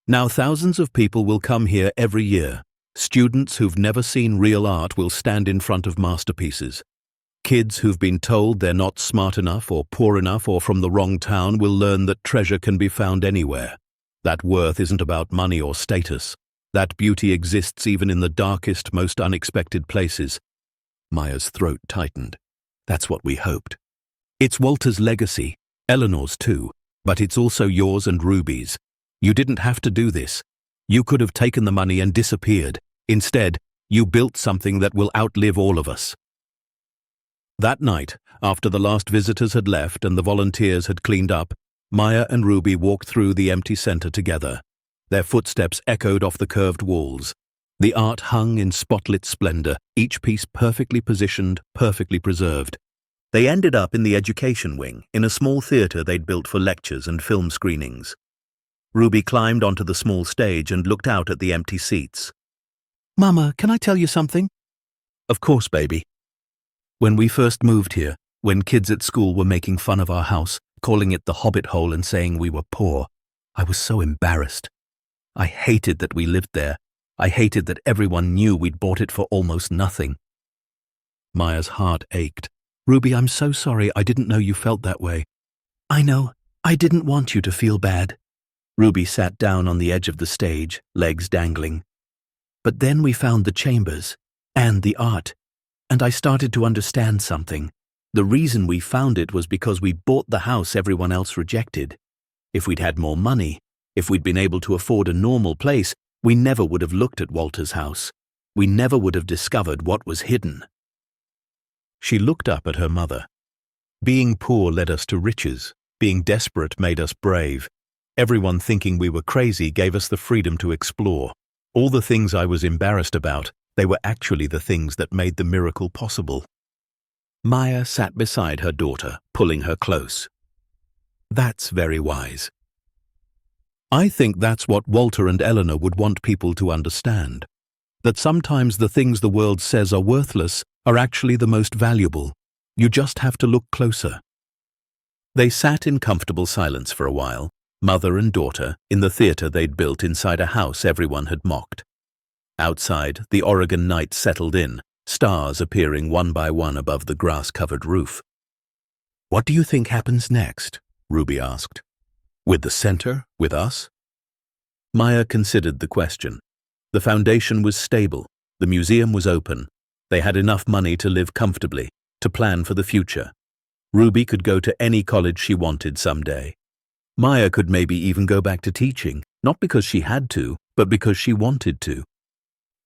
Speaker 1: "Now thousands of people will come here every year. Students who've never seen real art will stand in front of masterpieces. Kids who've been told they're not smart enough or poor enough or from the wrong town will learn that treasure can be found anywhere. That worth isn't about money or status. That beauty exists even in the darkest, most unexpected places." Maya's throat tightened. "That's what we hoped. It's Walter's legacy, Eleanor's too, but it's also yours and Ruby's. You didn't have to do this. You could have taken the money and disappeared. Instead, you built something that will outlive all of us." That night, after the last visitors had left and the volunteers had cleaned up, Maya and Ruby walked through the empty center together. Their footsteps echoed off the curved walls. The art hung in spotlit splendor, each piece perfectly positioned, perfectly preserved. They ended up in the education wing, in a small theater they'd built for lectures and film screenings. Ruby climbed onto the small stage and looked out at the empty seats. "Mama, can I tell you something?" "Of course, baby." "When we first moved here, when kids at school were making fun of our house, calling it the Hobbit hole and saying we were poor, I was so embarrassed. I hated that we lived there. I hated that everyone knew we'd bought it for almost nothing." Maya's heart ached. "Ruby, I'm so sorry. I didn't know you felt that way." "I know. I didn't want you to feel bad." Ruby sat down on the edge of the stage, legs dangling. "But then we found the chambers and the art, and I started to understand something. The reason we found it was because we bought the house everyone else rejected. If we'd had more money, if we'd been able to afford a normal place, we never would have looked at Walter's house. We never would have discovered what was hidden." She looked up at her mother. "Being poor led us to riches. Being desperate made us brave. Everyone thinking we were crazy gave us the freedom to explore. All the things I was embarrassed about, they were actually the things that made the miracle possible." Maya sat beside her daughter, pulling her close. "That's very wise. I think that's what Walter and Eleanor would want people to understand. That sometimes the things the world says are worthless are actually the most valuable. You just have to look closer." They sat in comfortable silence for a while, mother and daughter, in the theater they'd built inside a house everyone had mocked. Outside, the Oregon night settled in, stars appearing one by one above the grass-covered roof. "What do you think happens next?" Ruby asked. "With the center? With us?" Maya considered the question. The foundation was stable. The museum was open. They had enough money to live comfortably, to plan for the future. Ruby could go to any college she wanted someday. Maya could maybe even go back to teaching, not because she had to, but because she wanted to.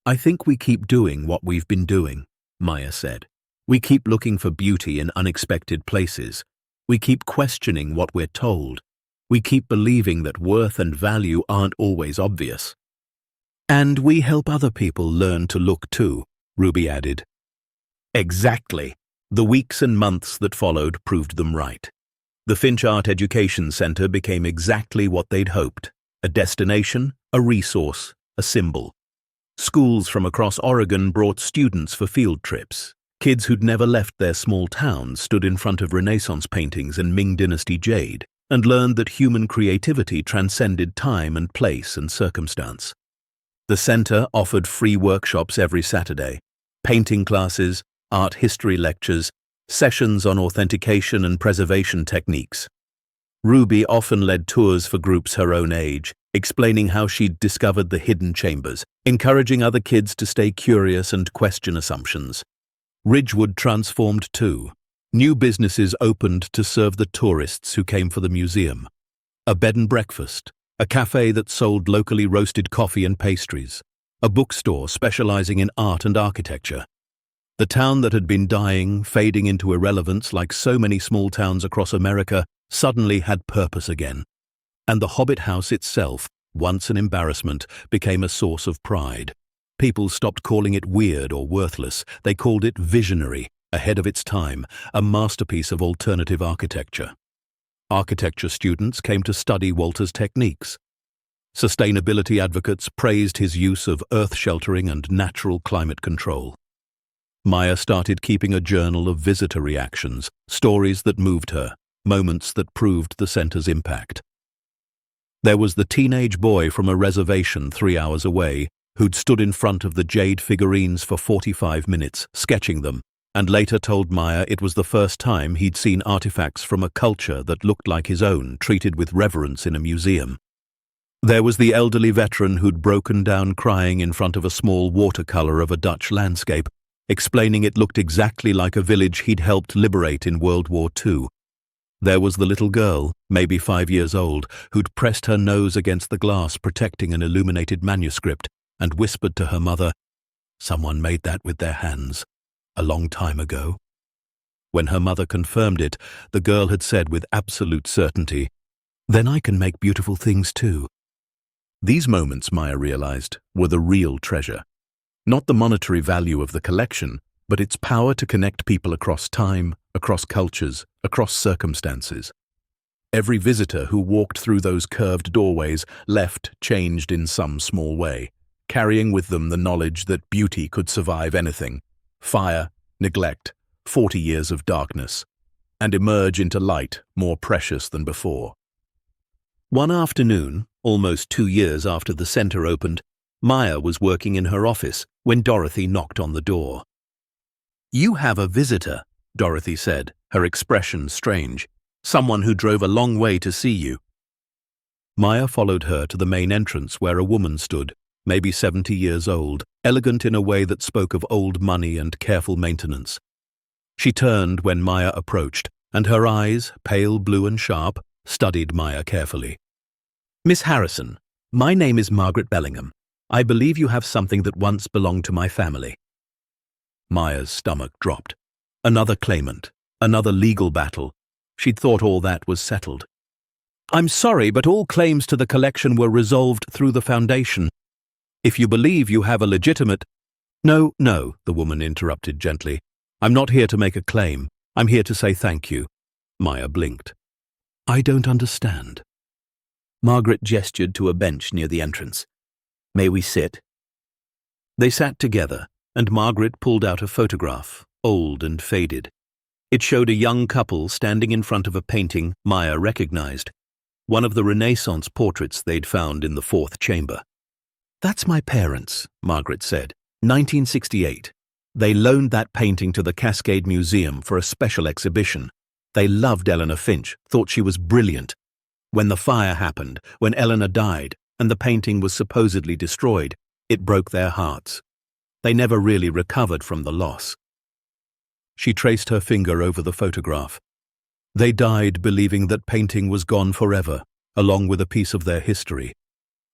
Speaker 1: "I think we keep doing what we've been doing," Maya said. "We keep looking for beauty in unexpected places. We keep questioning what we're told. We keep believing that worth and value aren't always obvious. And we help other people learn to look too," Ruby added. Exactly. The weeks and months that followed proved them right. The Finch Art Education Center became exactly what they'd hoped: a destination, a resource, a symbol. Schools from across Oregon brought students for field trips. Kids who'd never left their small towns stood in front of Renaissance paintings and Ming Dynasty jade. and learned that human creativity transcended time and place and circumstance. The center offered free workshops every Saturday, painting classes, art history lectures, sessions on authentication and preservation techniques. Ruby often led tours for groups her own age, explaining how she'd discovered the hidden chambers, encouraging other kids to stay curious and question assumptions. Ridgewood transformed too. New businesses opened to serve the tourists who came for the museum. A bed and breakfast, a cafe that sold locally roasted coffee and pastries, a bookstore specializing in art and architecture. The town that had been dying, fading into irrelevance like so many small towns across America, suddenly had purpose again. And the Hobbit house itself, once an embarrassment, became a source of pride. People stopped calling it weird or worthless. They called it visionary, ahead of its time, a masterpiece of alternative architecture. Architecture students came to study Walter's techniques. Sustainability advocates praised his use of earth sheltering and natural climate control. Maya started keeping a journal of visitor reactions, stories that moved her, moments that proved the center's impact. There was the teenage boy from a reservation 3 hours away who'd stood in front of the jade figurines for 45 minutes, sketching them, and later told Maya it was the first time he'd seen artifacts from a culture that looked like his own, treated with reverence in a museum. There was the elderly veteran who'd broken down crying in front of a small watercolor of a Dutch landscape, explaining it looked exactly like a village he'd helped liberate in World War II. There was the little girl, maybe 5 years old, who'd pressed her nose against the glass protecting an illuminated manuscript and whispered to her mother, "Someone made that with their hands, a long time ago." When her mother confirmed it, the girl had said with absolute certainty, "Then I can make beautiful things too." These moments, Maya realized, were the real treasure. Not the monetary value of the collection, but its power to connect people across time, across cultures, across circumstances. Every visitor who walked through those curved doorways left changed in some small way, carrying with them the knowledge that beauty could survive anything, fire, neglect, 40 years of darkness, and emerge into light more precious than before. One afternoon, almost 2 years after the center opened, Maya was working in her office when Dorothy knocked on the door. "You have a visitor," Dorothy said, her expression strange. "Someone who drove a long way to see you." Maya followed her to the main entrance where a woman stood, maybe 70 years old, elegant in a way that spoke of old money and careful maintenance. She turned when Maya approached, and her eyes, pale blue and sharp, studied Maya carefully. "Miss Harrison, my name is Margaret Bellingham. I believe you have something that once belonged to my family." Maya's stomach dropped. Another claimant, another legal battle. She'd thought all that was settled. "I'm sorry, but all claims to the collection were resolved through the foundation. If you believe you have a legitimate—" No, the woman interrupted gently. "I'm not here to make a claim. I'm here to say thank you." Maya blinked. "I don't understand." Margaret gestured to a bench near the entrance. "May we sit?" They sat together, and Margaret pulled out a photograph, old and faded. It showed a young couple standing in front of a painting Maya recognized, one of the Renaissance portraits they'd found in the fourth chamber. "That's my parents," Margaret said. 1968. They loaned that painting to the Cascade Museum for a special exhibition. They loved Eleanor Finch, thought she was brilliant. When the fire happened, when Eleanor died, and the painting was supposedly destroyed, it broke their hearts. They never really recovered from the loss. She traced her finger over the photograph. They died believing that painting was gone forever, along with a piece of their history.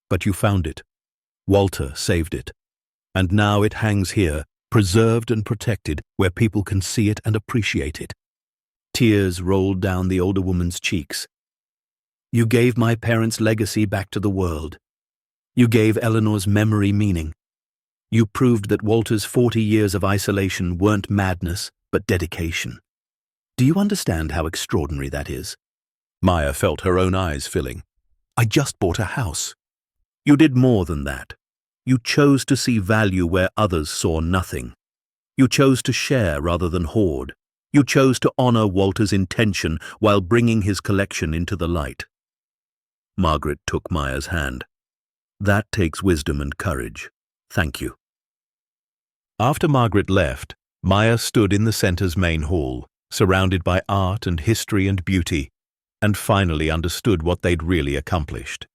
Speaker 1: But you found it. Walter saved it. And now it hangs here, preserved and protected, where people can see it and appreciate it. Tears rolled down the older woman's cheeks. "You gave my parents' legacy back to the world. You gave Eleanor's memory meaning. You proved that Walter's 40 years of isolation weren't madness, but dedication. Do you understand how extraordinary that is?" Maya felt her own eyes filling. "I just bought a house." "You did more than that. You chose to see value where others saw nothing. You chose to share rather than hoard. You chose to honor Walter's intention while bringing his collection into the light. Margaret took Maya's hand. That takes wisdom and courage. Thank you. After Margaret left, Maya stood in the center's main hall, surrounded by art and history and beauty, and finally understood what they'd really accomplished.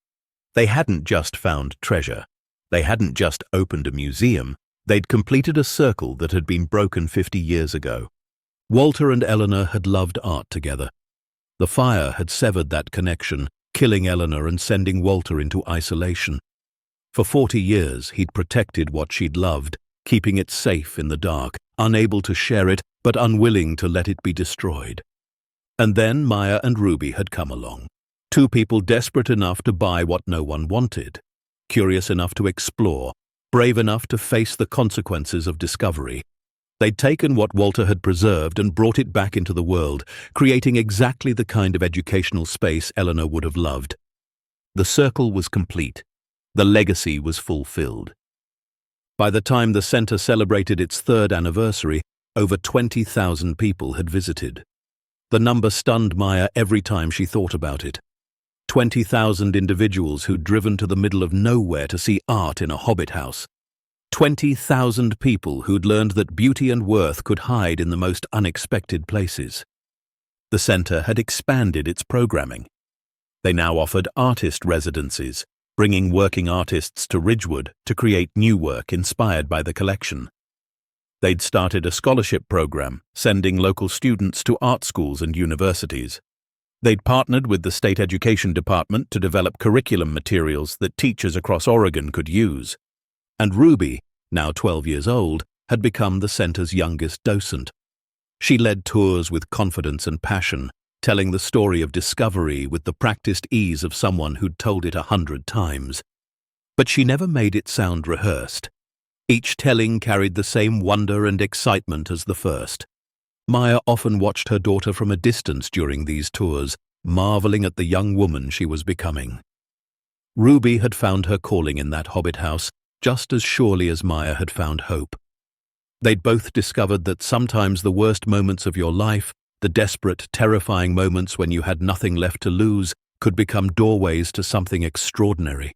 Speaker 1: They hadn't just found treasure. They hadn't just opened a museum. They'd completed a circle that had been broken 50 years ago. Walter and Eleanor had loved art together. The fire had severed that connection, killing Eleanor and sending Walter into isolation. For 40 years, he'd protected what she'd loved, keeping it safe in the dark, unable to share it, but unwilling to let it be destroyed. And then Maya and Ruby had come along. Two people desperate enough to buy what no one wanted, curious enough to explore, brave enough to face the consequences of discovery. They'd taken what Walter had preserved and brought it back into the world, creating exactly the kind of educational space Eleanor would have loved. The circle was complete. The legacy was fulfilled. By the time the center celebrated its 3rd anniversary, over 20,000 people had visited. The number stunned Maya every time she thought about it. 20,000 individuals who'd driven to the middle of nowhere to see art in a Hobbit house. 20,000 people who'd learned that beauty and worth could hide in the most unexpected places. The center had expanded its programming. They now offered artist residencies, bringing working artists to Ridgewood to create new work inspired by the collection. They'd started a scholarship program, sending local students to art schools and universities. They'd partnered with the state education department to develop curriculum materials that teachers across Oregon could use. And Ruby, now 12 years old, had become the center's youngest docent. She led tours with confidence and passion, telling the story of discovery with the practiced ease of someone who'd told it 100 times. But she never made it sound rehearsed. Each telling carried the same wonder and excitement as the first. Maya often watched her daughter from a distance during these tours, marveling at the young woman she was becoming. Ruby had found her calling in that Hobbit house just as surely as Maya had found hope. They'd both discovered that sometimes the worst moments of your life, the desperate, terrifying moments when you had nothing left to lose, could become doorways to something extraordinary.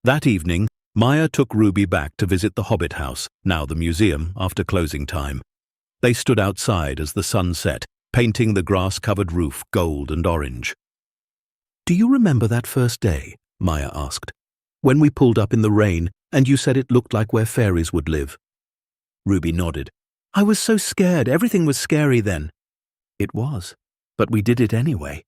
Speaker 1: That evening, Maya took Ruby back to visit the Hobbit house, now the museum, after closing time. They stood outside as the sun set, painting the grass-covered roof gold and orange. "Do you remember that first day?" Maya asked. "When we pulled up in the rain and you said it looked like where fairies would live?" Ruby nodded. "I was so scared. Everything was scary then." "It was, but we did it anyway."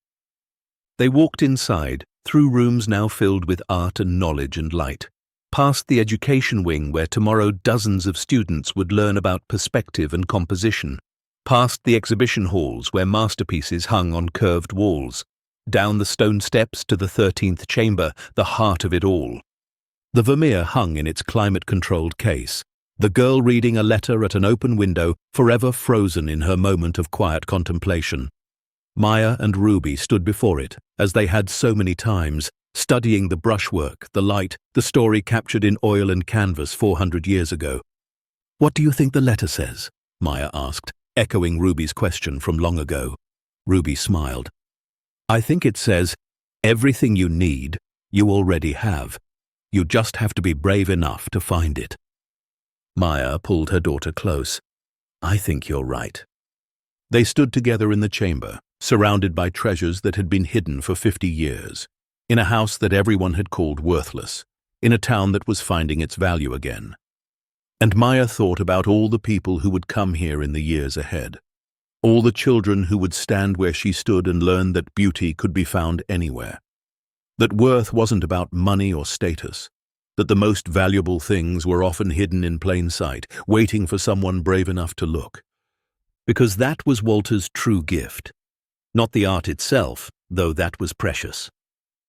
Speaker 1: They walked inside, through rooms now filled with art and knowledge and light, past the education wing where tomorrow dozens of students would learn about perspective and composition, past the exhibition halls where masterpieces hung on curved walls, down the stone steps to the 13th chamber, the heart of it all. The Vermeer hung in its climate-controlled case, the girl reading a letter at an open window, forever frozen in her moment of quiet contemplation. Maya and Ruby stood before it, as they had so many times, studying the brushwork, the light, the story captured in oil and canvas 400 years ago. "What do you think the letter says?" Maya asked, echoing Ruby's question from long ago. Ruby smiled. "I think it says, everything you need, you already have. You just have to be brave enough to find it." Maya pulled her daughter close. "I think you're right." They stood together in the chamber, surrounded by treasures that had been hidden for 50 years. In a house that everyone had called worthless, in a town that was finding its value again. And Maya thought about all the people who would come here in the years ahead. All the children who would stand where she stood and learn that beauty could be found anywhere. That worth wasn't about money or status. That the most valuable things were often hidden in plain sight, waiting for someone brave enough to look. Because that was Walter's true gift. Not the art itself, though that was precious.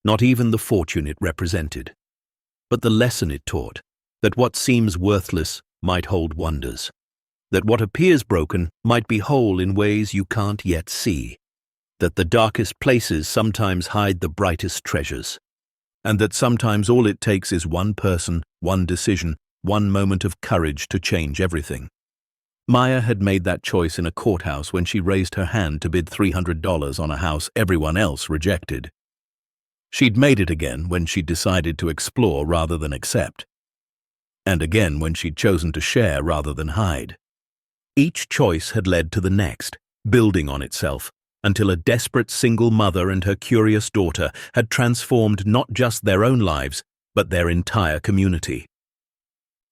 Speaker 1: Not even the fortune it represented, but the lesson it taught, that what seems worthless might hold wonders, that what appears broken might be whole in ways you can't yet see, that the darkest places sometimes hide the brightest treasures, and that sometimes all it takes is one person, one decision, one moment of courage to change everything. Maya had made that choice in a courthouse when she raised her hand to bid $300 on a house everyone else rejected. She'd made it again when she'd decided to explore rather than accept. And again when she'd chosen to share rather than hide. Each choice had led to the next, building on itself, until a desperate single mother and her curious daughter had transformed not just their own lives, but their entire community.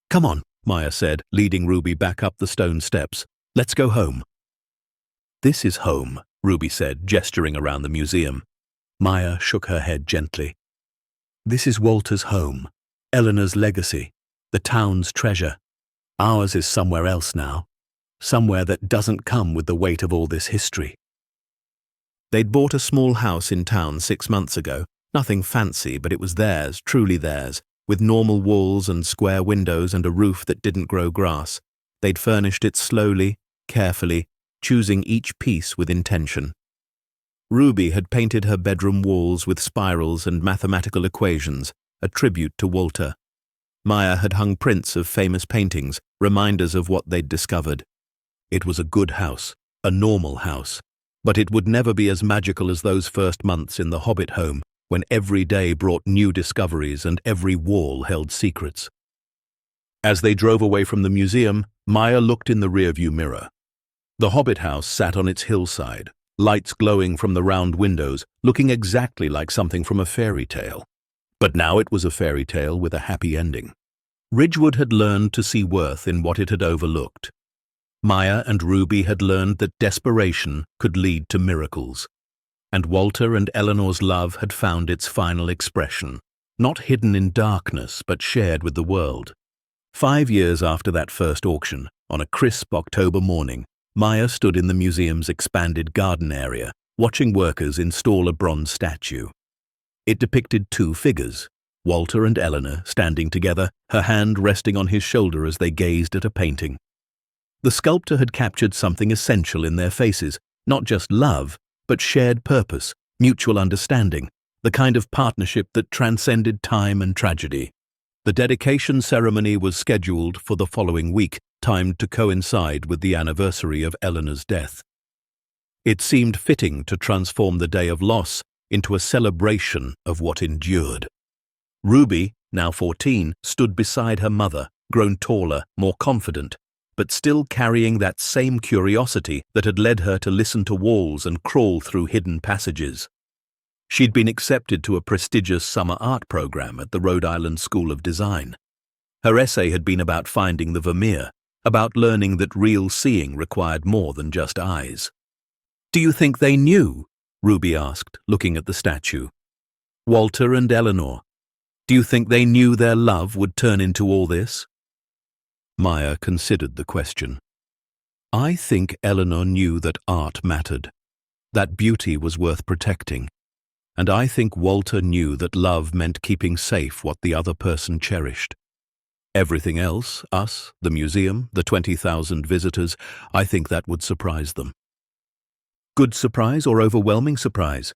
Speaker 1: "Come on," Maya said, leading Ruby back up the stone steps. "Let's go home." "This is home," Ruby said, gesturing around the museum. Maya shook her head gently. "This is Walter's home, Eleanor's legacy, the town's treasure. Ours is somewhere else now, somewhere that doesn't come with the weight of all this history." They'd bought a small house in town 6 months ago, nothing fancy, but it was theirs, truly theirs, with normal walls and square windows and a roof that didn't grow grass. They'd furnished it slowly, carefully, choosing each piece with intention. Ruby had painted her bedroom walls with spirals and mathematical equations, a tribute to Walter. Maya had hung prints of famous paintings, reminders of what they'd discovered. It was a good house, a normal house, but it would never be as magical as those first months in the Hobbit home, when every day brought new discoveries and every wall held secrets. As they drove away from the museum, Maya looked in the rearview mirror. The Hobbit house sat on its hillside, lights glowing from the round windows, looking exactly like something from a fairy tale. But now it was a fairy tale with a happy ending. Ridgewood had learned to see worth in what it had overlooked. Maya and Ruby had learned that desperation could lead to miracles. And Walter and Eleanor's love had found its final expression, not hidden in darkness but shared with the world. 5 years after that first auction, on a crisp October morning, Maya stood in the museum's expanded garden area, watching workers install a bronze statue. It depicted 2 figures, Walter and Eleanor standing together, her hand resting on his shoulder as they gazed at a painting. The sculptor had captured something essential in their faces, not just love, but shared purpose, mutual understanding, the kind of partnership that transcended time and tragedy. The dedication ceremony was scheduled for the following week, timed to coincide with the anniversary of Eleanor's death. It seemed fitting to transform the day of loss into a celebration of what endured. Ruby, now 14, stood beside her mother, grown taller, more confident, but still carrying that same curiosity that had led her to listen to walls and crawl through hidden passages. She'd been accepted to a prestigious summer art program at the Rhode Island School of Design. Her essay had been about finding the Vermeer, about learning that real seeing required more than just eyes. "Do you think they knew?" Ruby asked, looking at the statue. "Walter and Eleanor. Do you think they knew their love would turn into all this?" Maya considered the question. "I think Eleanor knew that art mattered, that beauty was worth protecting, and I think Walter knew that love meant keeping safe what the other person cherished. Everything else, us, the museum, the 20,000 visitors, I think that would surprise them." "Good surprise or overwhelming surprise?"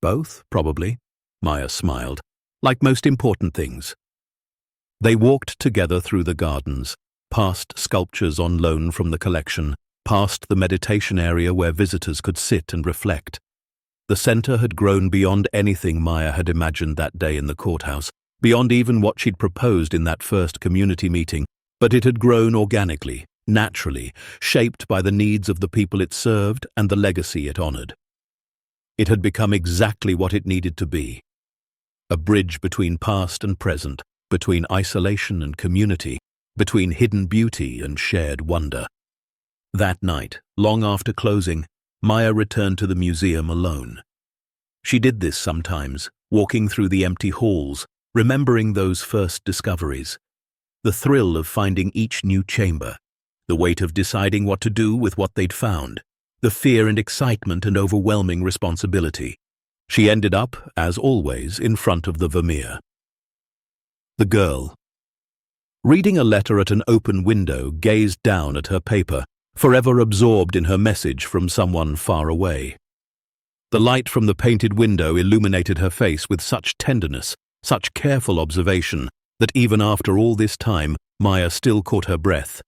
Speaker 1: "Both, probably," Maya smiled, "like most important things." They walked together through the gardens, past sculptures on loan from the collection, past the meditation area where visitors could sit and reflect. The center had grown beyond anything Maya had imagined that day in the courthouse, beyond even what she'd proposed in that first community meeting, but it had grown organically, naturally, shaped by the needs of the people it served and the legacy it honored. It had become exactly what it needed to be. A bridge between past and present, between isolation and community, between hidden beauty and shared wonder. That night, long after closing, Maya returned to the museum alone. She did this sometimes, walking through the empty halls, remembering those first discoveries. The thrill of finding each new chamber, the weight of deciding what to do with what they'd found, the fear and excitement and overwhelming responsibility. She ended up, as always, in front of the Vermeer. The girl, reading a letter at an open window, gazed down at her paper, forever absorbed in her message from someone far away. The light from the painted window illuminated her face with such tenderness, such careful observation, that even after all this time, Maya still caught her breath.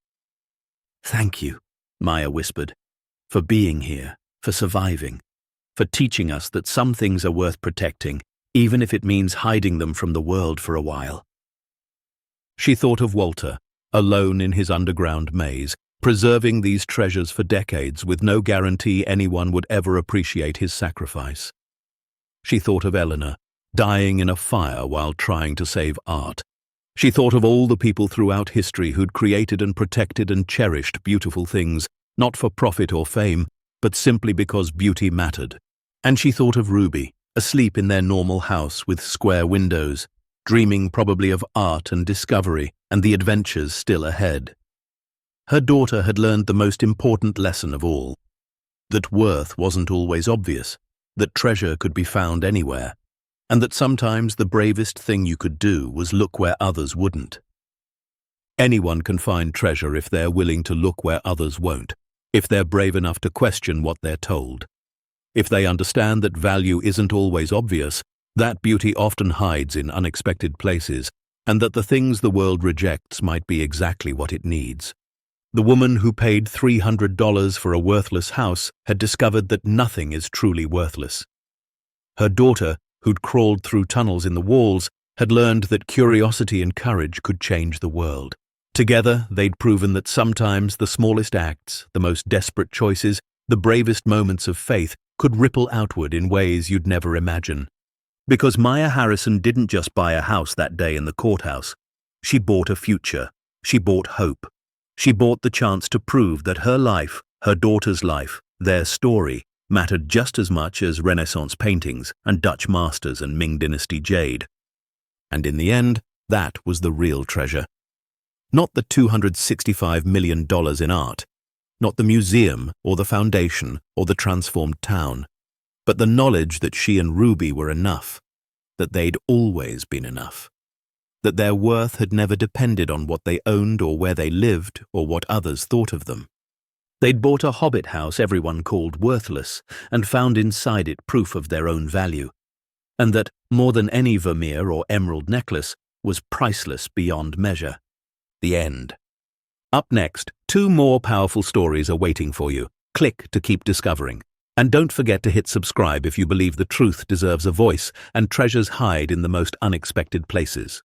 Speaker 1: "Thank you," Maya whispered, "for being here, for surviving, for teaching us that some things are worth protecting, even if it means hiding them from the world for a while." She thought of Walter, alone in his underground maze, preserving these treasures for decades with no guarantee anyone would ever appreciate his sacrifice. She thought of Eleanor, dying in a fire while trying to save art. She thought of all the people throughout history who'd created and protected and cherished beautiful things, not for profit or fame, but simply because beauty mattered. And she thought of Ruby, asleep in their normal house with square windows, dreaming probably of art and discovery and the adventures still ahead. Her daughter had learned the most important lesson of all, that worth wasn't always obvious, that treasure could be found anywhere, and that sometimes the bravest thing you could do was look where others wouldn't. Anyone can find treasure if they're willing to look where others won't, if they're brave enough to question what they're told. If they understand that value isn't always obvious, that beauty often hides in unexpected places, and that the things the world rejects might be exactly what it needs. The woman who paid $300 for a worthless house had discovered that nothing is truly worthless. Her daughter, who'd crawled through tunnels in the walls, had learned that curiosity and courage could change the world. Together, they'd proven that sometimes the smallest acts, the most desperate choices, the bravest moments of faith could ripple outward in ways you'd never imagine. Because Maya Harrison didn't just buy a house that day in the courthouse. She bought a future. She bought hope. She bought the chance to prove that her life, her daughter's life, their story, mattered just as much as Renaissance paintings and Dutch masters and Ming Dynasty jade. And in the end, that was the real treasure. Not the $265 million in art, not the museum or the foundation or the transformed town, but the knowledge that she and Ruby were enough, that they'd always been enough, that their worth had never depended on what they owned or where they lived or what others thought of them. They'd bought a Hobbit house everyone called worthless and found inside it proof of their own value, and that, more than any Vermeer or emerald necklace, was priceless beyond measure. The end. Up next, 2 more powerful stories are waiting for you. Click to keep discovering. And don't forget to hit subscribe if you believe the truth deserves a voice and treasures hide in the most unexpected places.